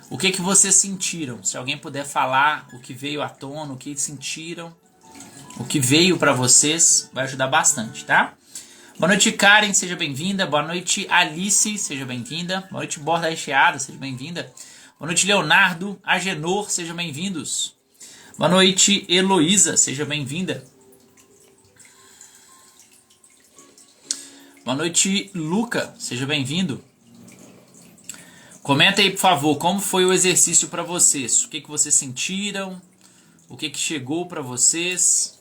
o que vocês sentiram. Se alguém puder falar o que veio à tona, o que sentiram, o que veio para vocês, vai ajudar bastante, tá? Boa noite, Karen, seja bem-vinda. Boa noite, Alice, seja bem-vinda. Boa noite, Borda Recheada, seja bem-vinda. Boa noite, Leonardo, Agenor, sejam bem-vindos. Boa noite, Heloísa, seja bem-vinda. Boa noite, Luca, seja bem-vindo. Comenta aí, por favor, como foi o exercício para vocês. O que vocês sentiram, o que chegou para vocês.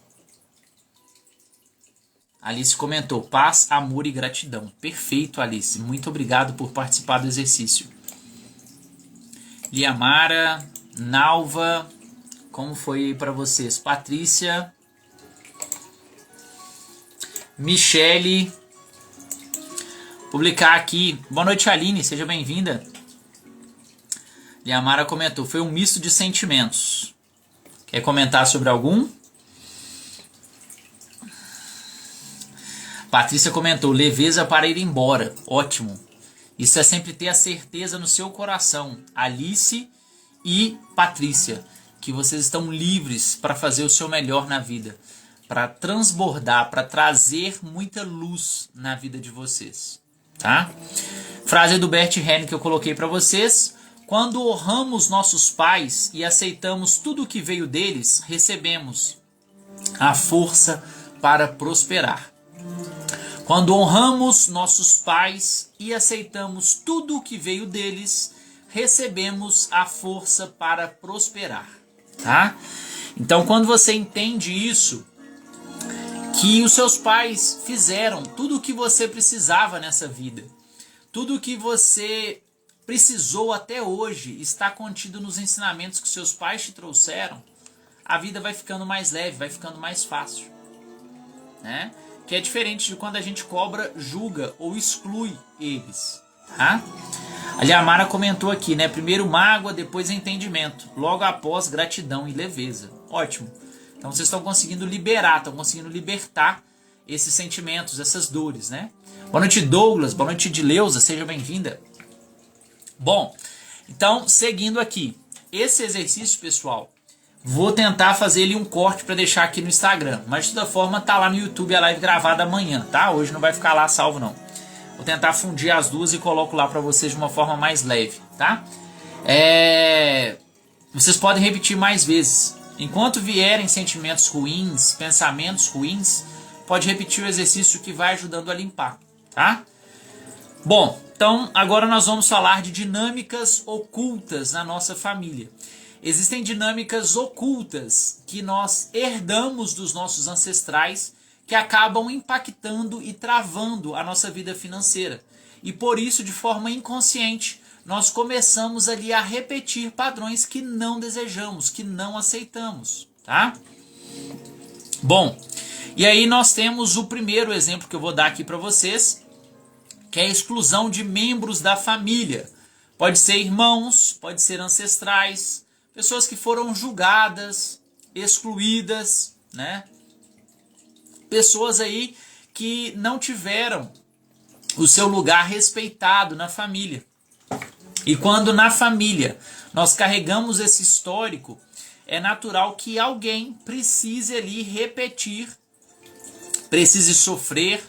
Alice comentou, paz, amor e gratidão. Perfeito, Alice. Muito obrigado por participar do exercício. Liamara, Nalva, como foi para vocês? Patrícia, Michele, publicar aqui. Boa noite, Aline, seja bem-vinda. Liamara comentou, foi um misto de sentimentos. Quer comentar sobre algum? Patrícia comentou, leveza para ir embora. Ótimo. Isso é sempre ter a certeza no seu coração. Alice e Patrícia, que vocês estão livres para fazer o seu melhor na vida. Para transbordar, para trazer muita luz na vida de vocês. Tá? Frase do Bert Helling que eu coloquei para vocês. Quando honramos nossos pais e aceitamos tudo o que veio deles, recebemos a força para prosperar. Quando honramos nossos pais e aceitamos tudo o que veio deles, recebemos a força para prosperar. Tá? Então, quando você entende isso, que os seus pais fizeram tudo o que você precisava nessa vida, tudo o que você precisou até hoje está contido nos ensinamentos que seus pais te trouxeram, a vida vai ficando mais leve, vai ficando mais fácil, né? Que é diferente de quando a gente cobra, julga ou exclui eles, tá? Ali a Mara comentou aqui, né? Primeiro mágoa, depois entendimento, logo após gratidão e leveza. Ótimo. Então vocês estão conseguindo liberar, estão conseguindo libertar esses sentimentos, essas dores, né? Boa noite, Douglas. Boa noite, Dileuza. Seja bem-vinda. Bom, então, seguindo aqui. Esse exercício, pessoal, vou tentar fazer ele um corte para deixar aqui no Instagram. Mas, de toda forma, tá lá no YouTube a live gravada amanhã, tá? Hoje não vai ficar lá salvo, não. Vou tentar fundir as duas e coloco lá para vocês de uma forma mais leve, tá? Vocês podem repetir mais vezes. Enquanto vierem sentimentos ruins, pensamentos ruins, pode repetir o exercício que vai ajudando a limpar, tá? Bom, então agora nós vamos falar de dinâmicas ocultas na nossa família. Existem dinâmicas ocultas que nós herdamos dos nossos ancestrais que acabam impactando e travando a nossa vida financeira. E por isso, de forma inconsciente, nós começamos ali a repetir padrões que não desejamos, que não aceitamos, tá? Bom, e aí nós temos o primeiro exemplo que eu vou dar aqui para vocês, que é a exclusão de membros da família. Pode ser irmãos, pode ser ancestrais, pessoas que foram julgadas, excluídas, né? Pessoas aí que não tiveram o seu lugar respeitado na família. E quando na família nós carregamos esse histórico, é natural que alguém precise ali repetir, precise sofrer,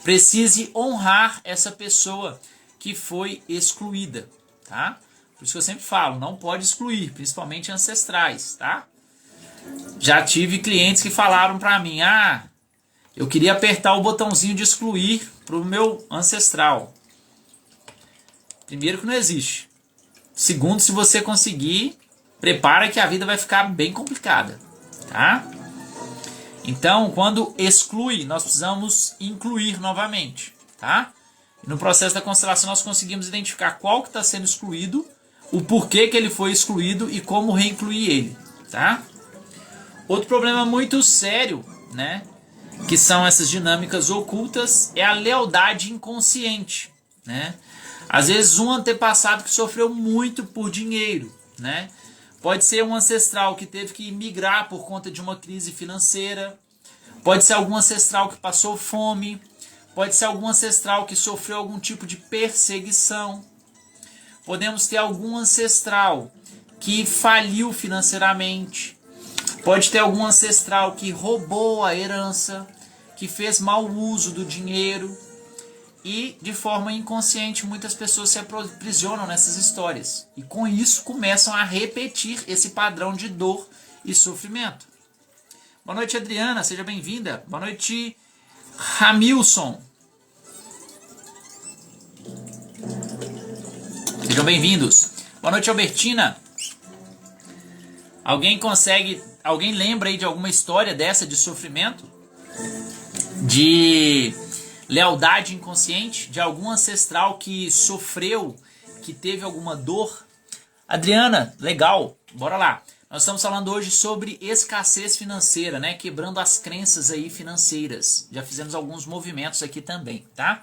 precise honrar essa pessoa que foi excluída, tá? Por isso que eu sempre falo, não pode excluir, principalmente ancestrais, tá? Já tive clientes que falaram pra mim, eu queria apertar o botãozinho de excluir pro meu ancestral. Primeiro que não existe. Segundo, se você conseguir, prepara que a vida vai ficar bem complicada, tá? Então, quando exclui, nós precisamos incluir novamente, tá? No processo da constelação, nós conseguimos identificar qual que está sendo excluído, o porquê que ele foi excluído e como reincluir ele, tá? Outro problema muito sério, né, que são essas dinâmicas ocultas, é a lealdade inconsciente, né? Às vezes um antepassado que sofreu muito por dinheiro, né? Pode ser um ancestral que teve que migrar por conta de uma crise financeira. Pode ser algum ancestral que passou fome. Pode ser algum ancestral que sofreu algum tipo de perseguição. Podemos ter algum ancestral que faliu financeiramente. Pode ter algum ancestral que roubou a herança, que fez mau uso do dinheiro. E, de forma inconsciente, muitas pessoas se aprisionam nessas histórias. E, com isso, começam a repetir esse padrão de dor e sofrimento. Boa noite, Adriana. Seja bem-vinda. Boa noite, Ramilson. Sejam bem-vindos. Boa noite, Albertina. Alguém lembra aí de alguma história dessa de sofrimento? De lealdade inconsciente, de algum ancestral que sofreu, que teve alguma dor? Adriana, legal, bora lá. Nós estamos falando hoje sobre escassez financeira, né? Quebrando as crenças aí financeiras. Já fizemos alguns movimentos aqui também, tá?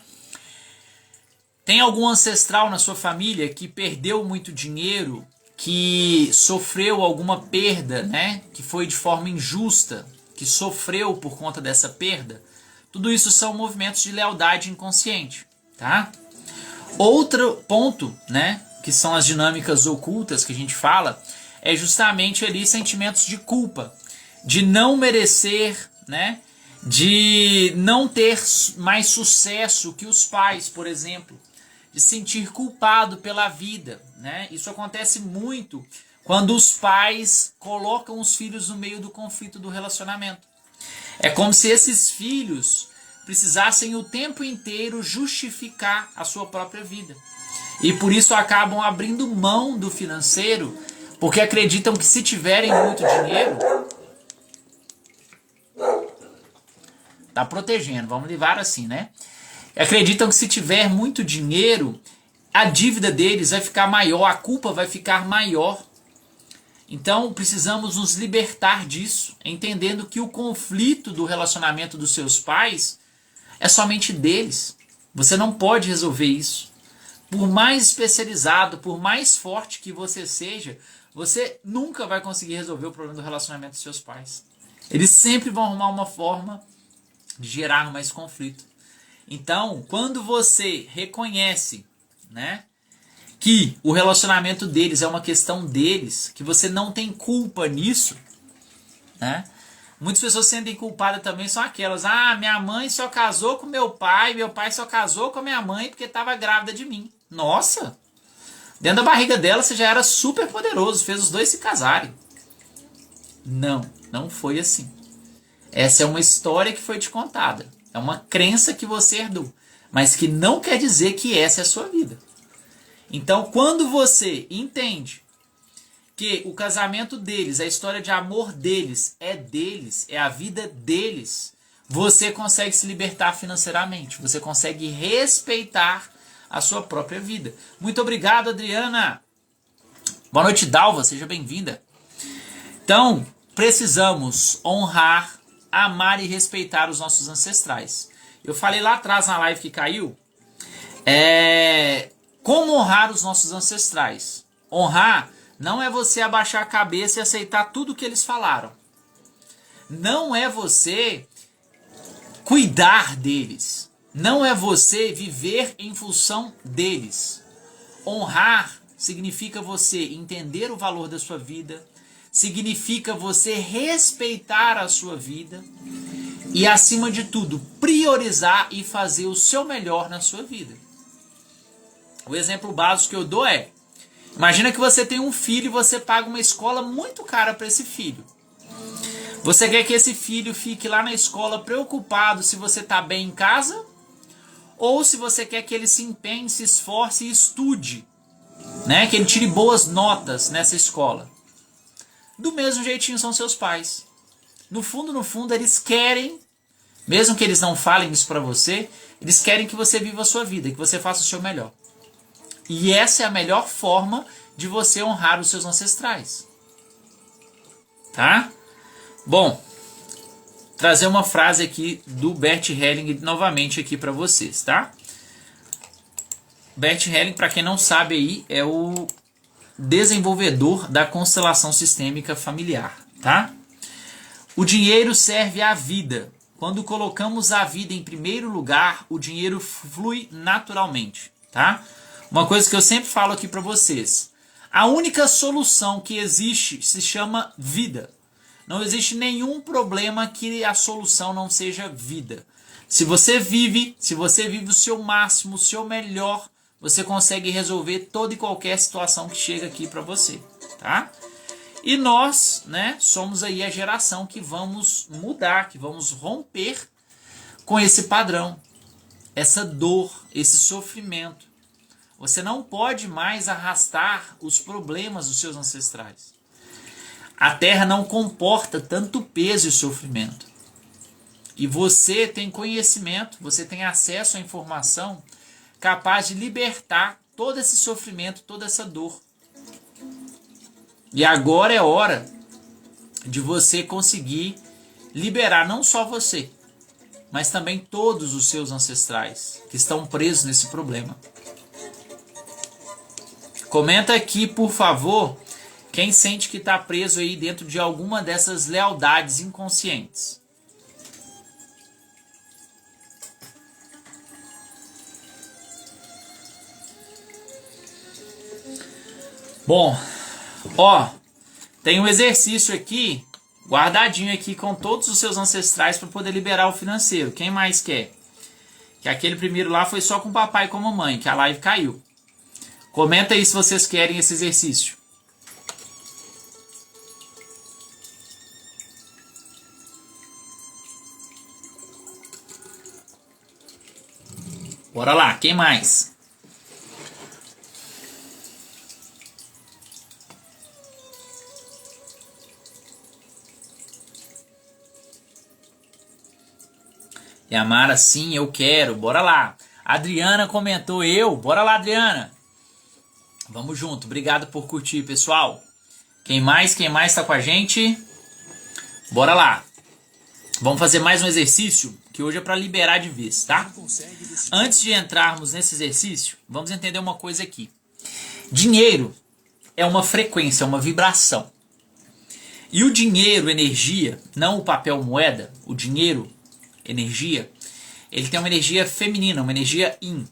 Tem algum ancestral na sua família que perdeu muito dinheiro, que sofreu alguma perda, né? Que foi de forma injusta, que sofreu por conta dessa perda? Tudo isso são movimentos de lealdade inconsciente, tá? Outro ponto, né, que são as dinâmicas ocultas que a gente fala, é justamente ali sentimentos de culpa, de não merecer, né, de não ter mais sucesso que os pais, por exemplo, de sentir culpado pela vida, né? Isso acontece muito quando os pais colocam os filhos no meio do conflito do relacionamento. É como se esses filhos precisassem o tempo inteiro justificar a sua própria vida. E por isso acabam abrindo mão do financeiro, porque acreditam que se tiverem muito dinheiro... Tá protegendo, vamos levar assim, né? Acreditam que se tiver muito dinheiro, a dívida deles vai ficar maior, a culpa vai ficar maior. Então precisamos nos libertar disso, entendendo que o conflito do relacionamento dos seus pais é somente deles. Você não pode resolver isso. Por mais especializado, por mais forte que você seja, você nunca vai conseguir resolver o problema do relacionamento dos seus pais. Eles sempre vão arrumar uma forma de gerar mais conflito. Então, quando você reconhece, né, que o relacionamento deles é uma questão deles, que você não tem culpa nisso, né? Muitas pessoas se sentem culpadas também, são aquelas: ah, minha mãe só casou com meu pai só casou com a minha mãe porque estava grávida de mim. Nossa! Dentro da barriga dela você já era super poderoso, fez os dois se casarem. Não, não foi assim. Essa é uma história que foi te contada. É uma crença que você herdou, mas que não quer dizer que essa é a sua vida. Então, quando você entende que o casamento deles, a história de amor deles, é a vida deles, você consegue se libertar financeiramente, você consegue respeitar a sua própria vida. Muito obrigado, Adriana. Boa noite, Dalva, seja bem-vinda. Então, precisamos honrar, amar e respeitar os nossos ancestrais. Eu falei lá atrás na live que caiu, como honrar os nossos ancestrais. Honrar não é você abaixar a cabeça e aceitar tudo que eles falaram. Não é você cuidar deles. Não é você viver em função deles. Honrar significa você entender o valor da sua vida, significa você respeitar a sua vida e, acima de tudo, priorizar e fazer o seu melhor na sua vida. O exemplo básico que eu dou é: imagina que você tem um filho e você paga uma escola muito cara para esse filho. Você quer que esse filho fique lá na escola preocupado se você está bem em casa? Ou se você quer que ele se empenhe, se esforce e estude, né? Que ele tire boas notas nessa escola? Do mesmo jeitinho são seus pais. No fundo, eles querem, mesmo que eles não falem isso para você, eles querem que você viva a sua vida, que você faça o seu melhor. E essa é a melhor forma de você honrar os seus ancestrais. Tá? Bom, trazer uma frase aqui do Bert Helling novamente aqui para vocês, tá? Bert Helling, para quem não sabe aí, é o desenvolvedor da constelação sistêmica familiar, tá? O dinheiro serve à vida. Quando colocamos a vida em primeiro lugar, o dinheiro flui naturalmente, tá? Uma coisa que eu sempre falo aqui para vocês: a única solução que existe se chama vida. Não existe nenhum problema que a solução não seja vida. Se você vive o seu máximo, o seu melhor, você consegue resolver toda e qualquer situação que chega aqui para você, tá? E nós, né, somos aí a geração que vamos mudar, que vamos romper com esse padrão, essa dor, esse sofrimento. Você não pode mais arrastar os problemas dos seus ancestrais. A Terra não comporta tanto peso e sofrimento. E você tem conhecimento, você tem acesso à informação capaz de libertar todo esse sofrimento, toda essa dor. E agora é hora de você conseguir liberar não só você, mas também todos os seus ancestrais que estão presos nesse problema. Comenta aqui, por favor, quem sente que está preso aí dentro de alguma dessas lealdades inconscientes. Bom, ó, tem um exercício aqui, guardadinho aqui com todos os seus ancestrais para poder liberar o financeiro. Quem mais quer? Que aquele primeiro lá foi só com o papai e com a mamãe, que a live caiu. Comenta aí se vocês querem esse exercício. Bora lá, quem mais? Yamara, sim, eu quero. Bora lá. Adriana comentou, bora lá, Adriana. Vamos junto. Obrigado por curtir, pessoal. Quem mais tá com a gente? Bora lá. Vamos fazer mais um exercício, que hoje é para liberar de vez, tá? Antes de entrarmos nesse exercício, vamos entender uma coisa aqui. Dinheiro é uma frequência, é uma vibração. E o dinheiro, energia, não o papel moeda, o dinheiro, energia, ele tem uma energia feminina, uma energia yin.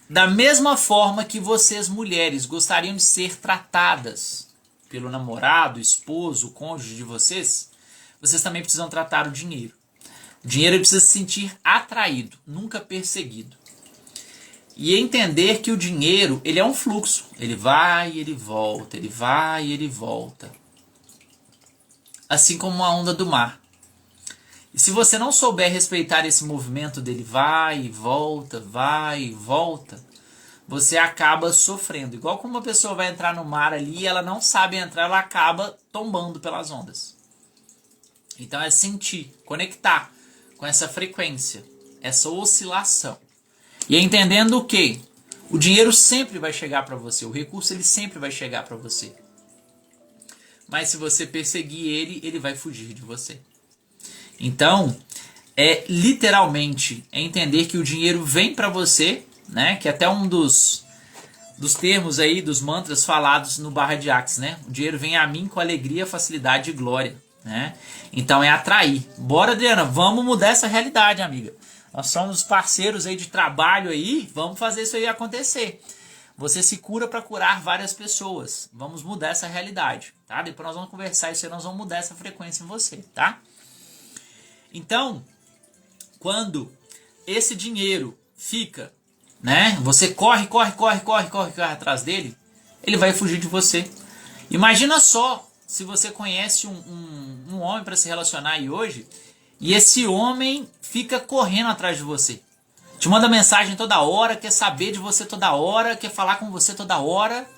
Da mesma forma que vocês, mulheres, gostariam de ser tratadas pelo namorado, esposo, cônjuge de vocês, vocês também precisam tratar o dinheiro. O dinheiro precisa se sentir atraído, nunca perseguido. E entender que o dinheiro, ele é um fluxo. Ele vai e ele volta, ele vai e ele volta. Assim como uma onda do mar. E se você não souber respeitar esse movimento dele vai e volta, você acaba sofrendo. Igual como uma pessoa vai entrar no mar ali e ela não sabe entrar, ela acaba tombando pelas ondas. Então é sentir, conectar com essa frequência, essa oscilação. E entendendo que o dinheiro sempre vai chegar para você, o recurso ele sempre vai chegar para você. Mas se você perseguir ele, ele vai fugir de você. Então, literalmente entender que o dinheiro vem para você, né? Que é até um dos termos aí, dos mantras falados no Barra de Axis, né? O dinheiro vem a mim com alegria, facilidade e glória, né? Então é atrair. Bora, Adriana, vamos mudar essa realidade, amiga. Nós somos parceiros aí de trabalho aí, vamos fazer isso aí acontecer. Você se cura para curar várias pessoas. Vamos mudar essa realidade, tá? Depois nós vamos conversar isso aí, nós vamos mudar essa frequência em você, tá? Então, quando esse dinheiro fica, né? Você corre atrás dele, ele vai fugir de você. Imagina só se você conhece um homem para se relacionar aí hoje e esse homem fica correndo atrás de você. Te manda mensagem toda hora, quer saber de você toda hora, quer falar com você toda hora.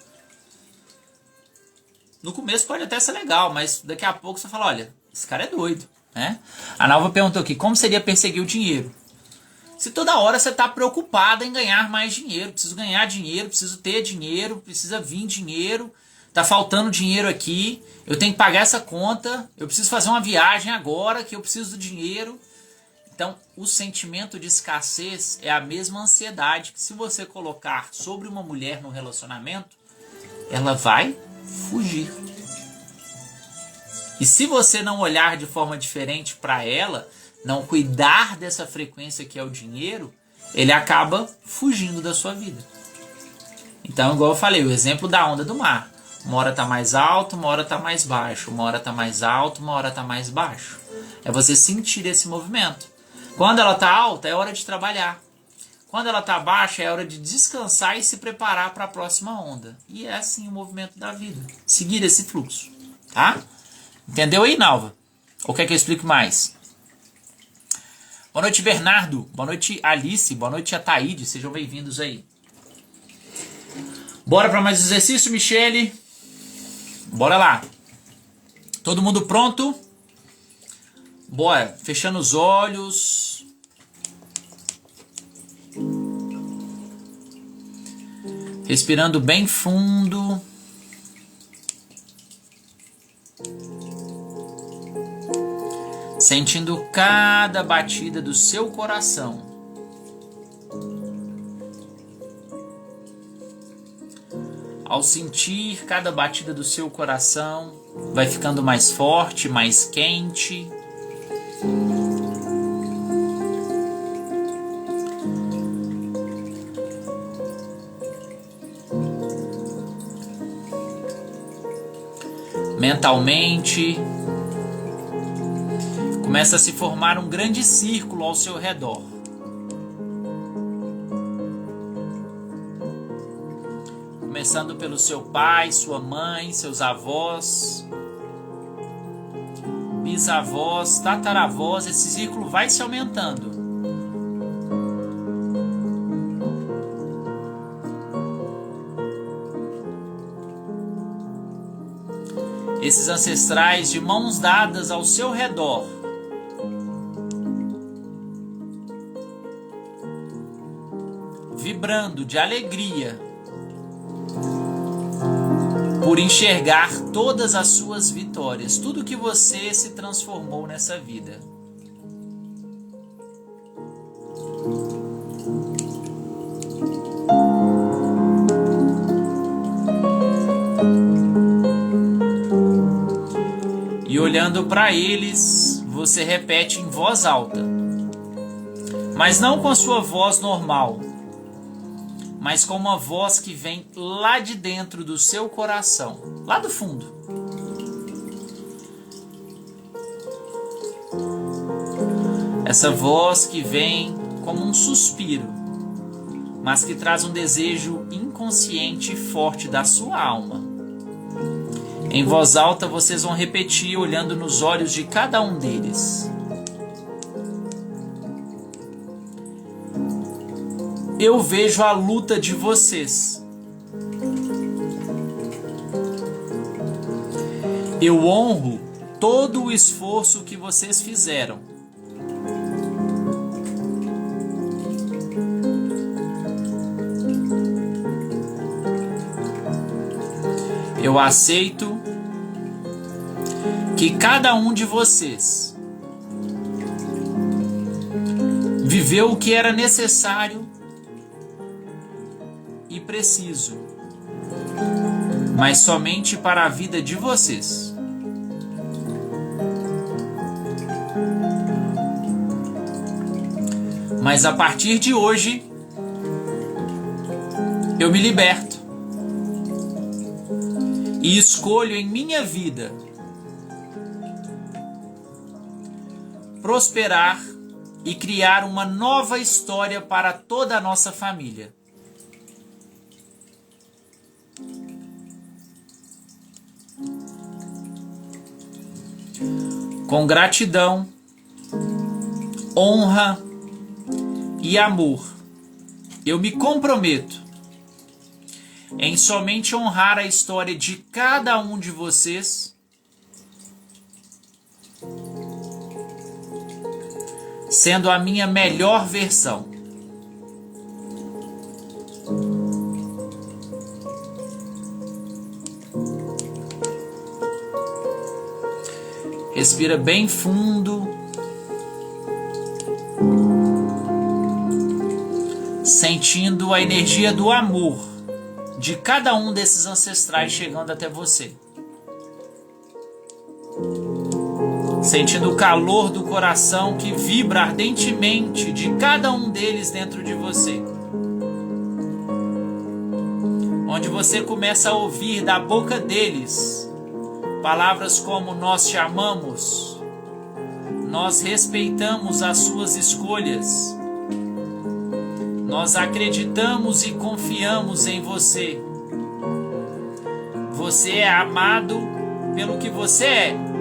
No começo pode até ser legal, mas daqui a pouco você fala, olha, esse cara é doido, né? A Nalva perguntou aqui, como seria perseguir o dinheiro? Se toda hora você está preocupada em ganhar mais dinheiro, preciso ganhar dinheiro, preciso ter dinheiro, precisa vir dinheiro, tá faltando dinheiro aqui, eu tenho que pagar essa conta, eu preciso fazer uma viagem agora que eu preciso do dinheiro. Então, o sentimento de escassez é a mesma ansiedade que se você colocar sobre uma mulher no relacionamento, ela vai fugir. E se você não olhar de forma diferente para ela, não cuidar dessa frequência que é o dinheiro, ele acaba fugindo da sua vida. Então, igual eu falei, o exemplo da onda do mar. Uma hora está mais alto, uma hora está mais baixo. Uma hora está mais alto, uma hora está mais baixo. É você sentir esse movimento. Quando ela está alta, é hora de trabalhar. Quando ela está baixa, é hora de descansar e se preparar para a próxima onda. E é assim o movimento da vida. Seguir esse fluxo. Tá? Entendeu aí, Nalva? Ou quer que eu explique mais? Boa noite, Bernardo. Boa noite, Alice. Boa noite, Ataíde. Sejam bem-vindos aí. Bora para mais exercício, Michele? Bora lá. Todo mundo pronto? Bora. Fechando os olhos. Respirando bem fundo. Sentindo cada batida do seu coração. Ao sentir cada batida do seu coração, vai ficando mais forte, mais quente. Mentalmente, começa a se formar um grande círculo ao seu redor. Começando pelo seu pai, sua mãe, seus avós, bisavós, tataravós, esse círculo vai se aumentando. Esses ancestrais de mãos dadas ao seu redor. Vibrando de alegria. por enxergar todas as suas vitórias, tudo que você se transformou nessa vida. E olhando para eles, você repete em voz alta, mas não com a sua voz normal, mas com uma voz que vem lá de dentro do seu coração, lá do fundo. Essa voz que vem como um suspiro, mas que traz um desejo inconsciente e forte da sua alma. Em voz alta vocês vão repetir olhando nos olhos de cada um deles. Eu vejo a luta de vocês. Eu honro todo o esforço que vocês fizeram. Eu aceito que cada um de vocês viveu o que era necessário e preciso, mas somente para a vida de vocês. Mas a partir de hoje, eu me liberto e escolho em minha vida prosperar e criar uma nova história para toda a nossa família. Com gratidão, honra e amor, eu me comprometo em somente honrar a história de cada um de vocês, sendo a minha melhor versão. Respira bem fundo, sentindo a energia do amor de cada um desses ancestrais chegando até você. Sentindo o calor do coração que vibra ardentemente de cada um deles dentro de você. Onde você começa a ouvir da boca deles palavras como: nós te amamos, nós respeitamos as suas escolhas, nós acreditamos e confiamos em você. Você é amado pelo que você é.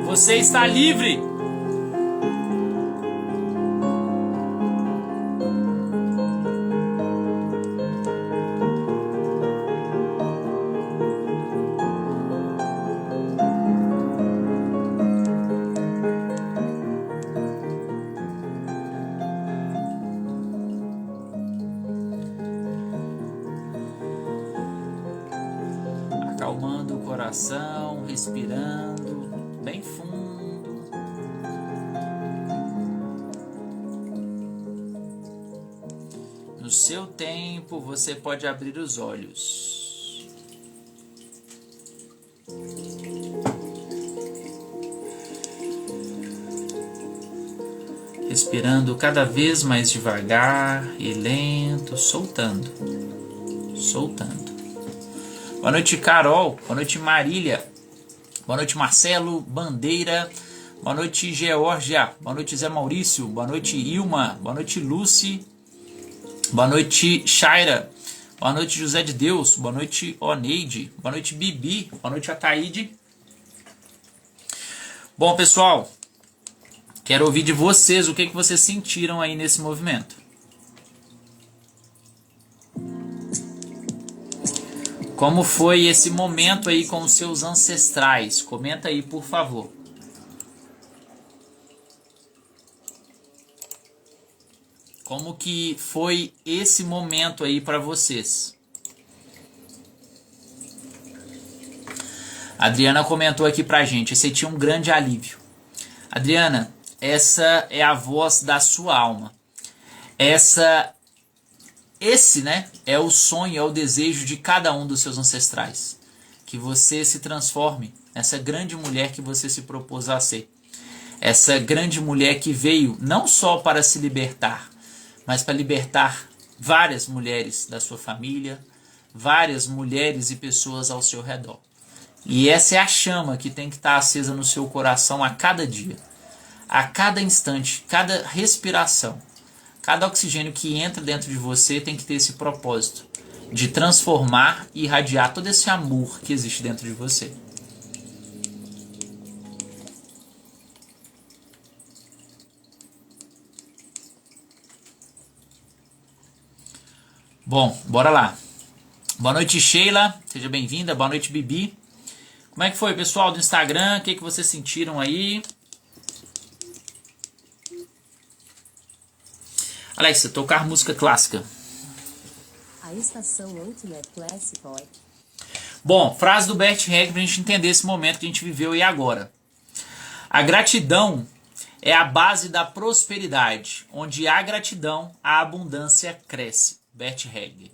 Você está livre. Acalmando o coração, respirando bem fundo. No seu tempo, você pode abrir os olhos. Respirando cada vez mais devagar e lento, soltando. Boa noite, Carol. Boa noite, Marília. Boa noite, Marcelo Bandeira. Boa noite, Geórgia. Boa noite, Zé Maurício. Boa noite, Ilma. Boa noite, Lucy. Boa noite, Shaira. Boa noite, José de Deus. Boa noite, Oneide. Boa noite, Bibi. Boa noite, Ataíde. Bom, pessoal, quero ouvir de vocês o que vocês sentiram aí nesse movimento. Como foi esse momento aí com os seus ancestrais? Comenta aí, por favor. Como que foi esse momento aí para vocês? A Adriana comentou aqui pra gente, você tinha um grande alívio. Adriana, essa é a voz da sua alma. Esse, né, é o sonho, é o desejo de cada um dos seus ancestrais. Que você se transforme nessa grande mulher que você se propôs a ser. Essa grande mulher que veio não só para se libertar, mas para libertar várias mulheres da sua família, várias mulheres e pessoas ao seu redor. E essa é a chama que tem que estar acesa no seu coração a cada dia, a cada instante, cada respiração. Cada oxigênio que entra dentro de você tem que ter esse propósito de transformar e irradiar todo esse amor que existe dentro de você. Bom, bora lá. Boa noite, Sheila. Seja bem-vinda. Boa noite, Bibi. Como é que foi, pessoal do Instagram? O que vocês sentiram aí? Alexa, tocar música clássica. A estação Ultimate Classical. Bom, frase do Bert Hellinger pra gente entender esse momento que a gente viveu e agora. A gratidão é a base da prosperidade. Onde há gratidão, a abundância cresce. Bert Hellinger.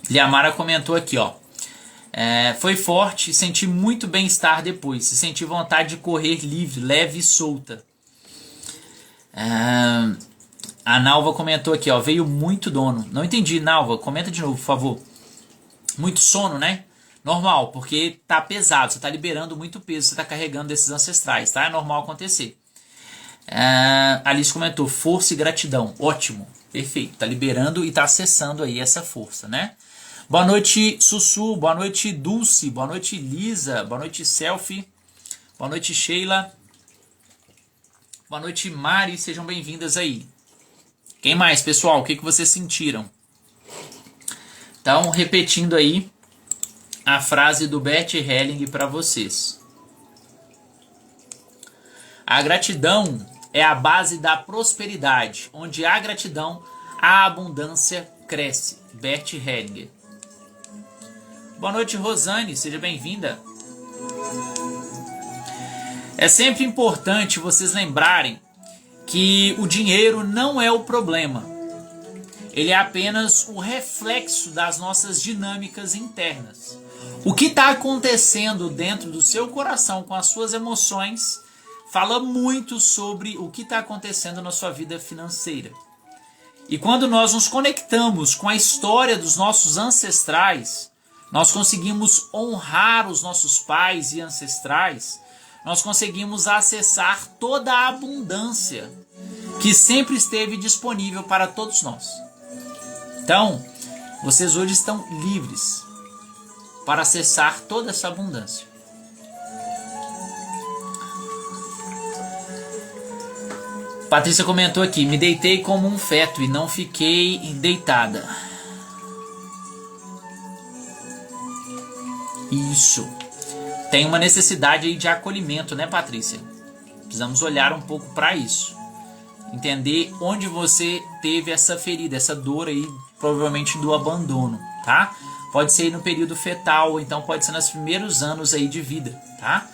Liamara comentou aqui, ó. Foi forte, senti muito bem-estar depois. Se senti vontade de correr livre, leve e solta. A Nalva comentou aqui, ó. Veio muito dono. Não entendi, Nalva. Comenta de novo, por favor. Muito sono, né? Normal, porque tá pesado. Você tá liberando muito peso. Você tá carregando desses ancestrais, tá? É normal acontecer. Alice comentou, força e gratidão. Ótimo. Perfeito. Tá liberando e tá acessando aí essa força, né? Boa noite, Sussu. Boa noite, Dulce. Boa noite, Lisa. Boa noite, Selfie. Boa noite, Sheila. Boa noite, Mari. Sejam bem-vindas aí. Quem mais, pessoal? O que vocês sentiram? Então, repetindo aí a frase do Bert Hellinger para vocês. A gratidão é a base da prosperidade. Onde há gratidão, a abundância cresce. Bert Hellinger. Boa noite, Rosane. Seja bem-vinda. É sempre importante vocês lembrarem que o dinheiro não é o problema. Ele é apenas o reflexo das nossas dinâmicas internas. O que está acontecendo dentro do seu coração com as suas emoções fala muito sobre o que está acontecendo na sua vida financeira. E quando nós nos conectamos com a história dos nossos ancestrais, nós conseguimos honrar os nossos pais e ancestrais, nós conseguimos acessar toda a abundância que sempre esteve disponível para todos nós. Então, vocês hoje estão livres para acessar toda essa abundância. Patrícia comentou aqui, me deitei como um feto e não fiquei deitada. Isso. Tem uma necessidade aí de acolhimento, né, Patrícia? Precisamos olhar um pouco para isso. Entender onde você teve essa ferida, essa dor aí, provavelmente do abandono, tá? Pode ser no período fetal, ou então pode ser nos primeiros anos aí de vida, tá?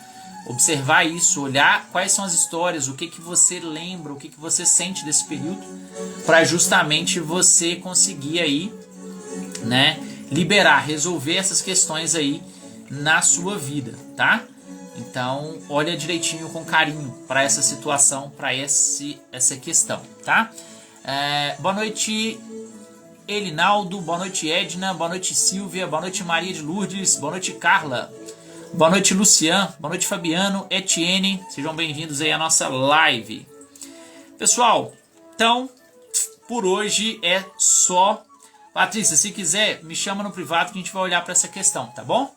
Observar isso, olhar quais são as histórias, o que você lembra, o que você sente desse período, para justamente você conseguir aí, né, liberar, resolver essas questões aí na sua vida, tá? Então, olha direitinho com carinho para essa situação, para essa questão, tá? Boa noite, Elinaldo, boa noite, Edna, boa noite, Silvia, boa noite, Maria de Lourdes, boa noite, Carla, boa noite, Lucian, boa noite, Fabiano, Etienne, sejam bem-vindos aí à nossa live. Pessoal, então, por hoje é só. Patrícia, se quiser, me chama no privado que a gente vai olhar para essa questão, tá bom?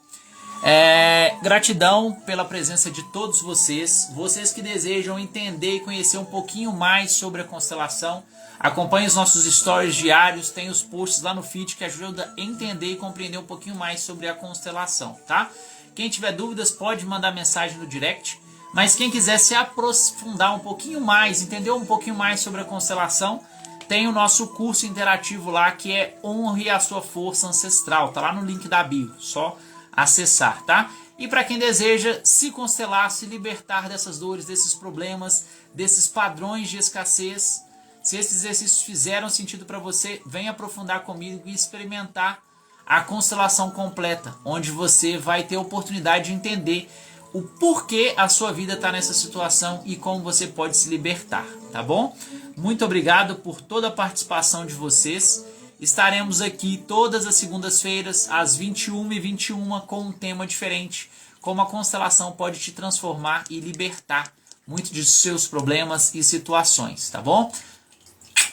Gratidão pela presença de todos vocês que desejam entender e conhecer um pouquinho mais sobre a constelação. Acompanhe os nossos stories diários, tem os posts lá no feed que ajuda a entender e compreender um pouquinho mais sobre a constelação, tá? Quem tiver dúvidas pode mandar mensagem no direct. Mas quem quiser se aprofundar um pouquinho mais, entender um pouquinho mais sobre a constelação, tem o nosso curso interativo lá que é Honre a Sua Força Ancestral. Tá lá no link da bio, só acessar, tá? E para quem deseja se constelar, se libertar dessas dores, desses problemas, desses padrões de escassez, se esses exercícios fizeram sentido para você, vem aprofundar comigo e experimentar a constelação completa, onde você vai ter a oportunidade de entender o porquê a sua vida está nessa situação e como você pode se libertar, tá bom? Muito obrigado por toda a participação de vocês. Estaremos aqui todas as segundas-feiras, às 21h21, com um tema diferente, como a constelação pode te transformar e libertar muito de seus problemas e situações, tá bom?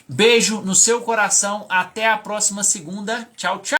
Beijo no seu coração, até a próxima segunda. Tchau, tchau!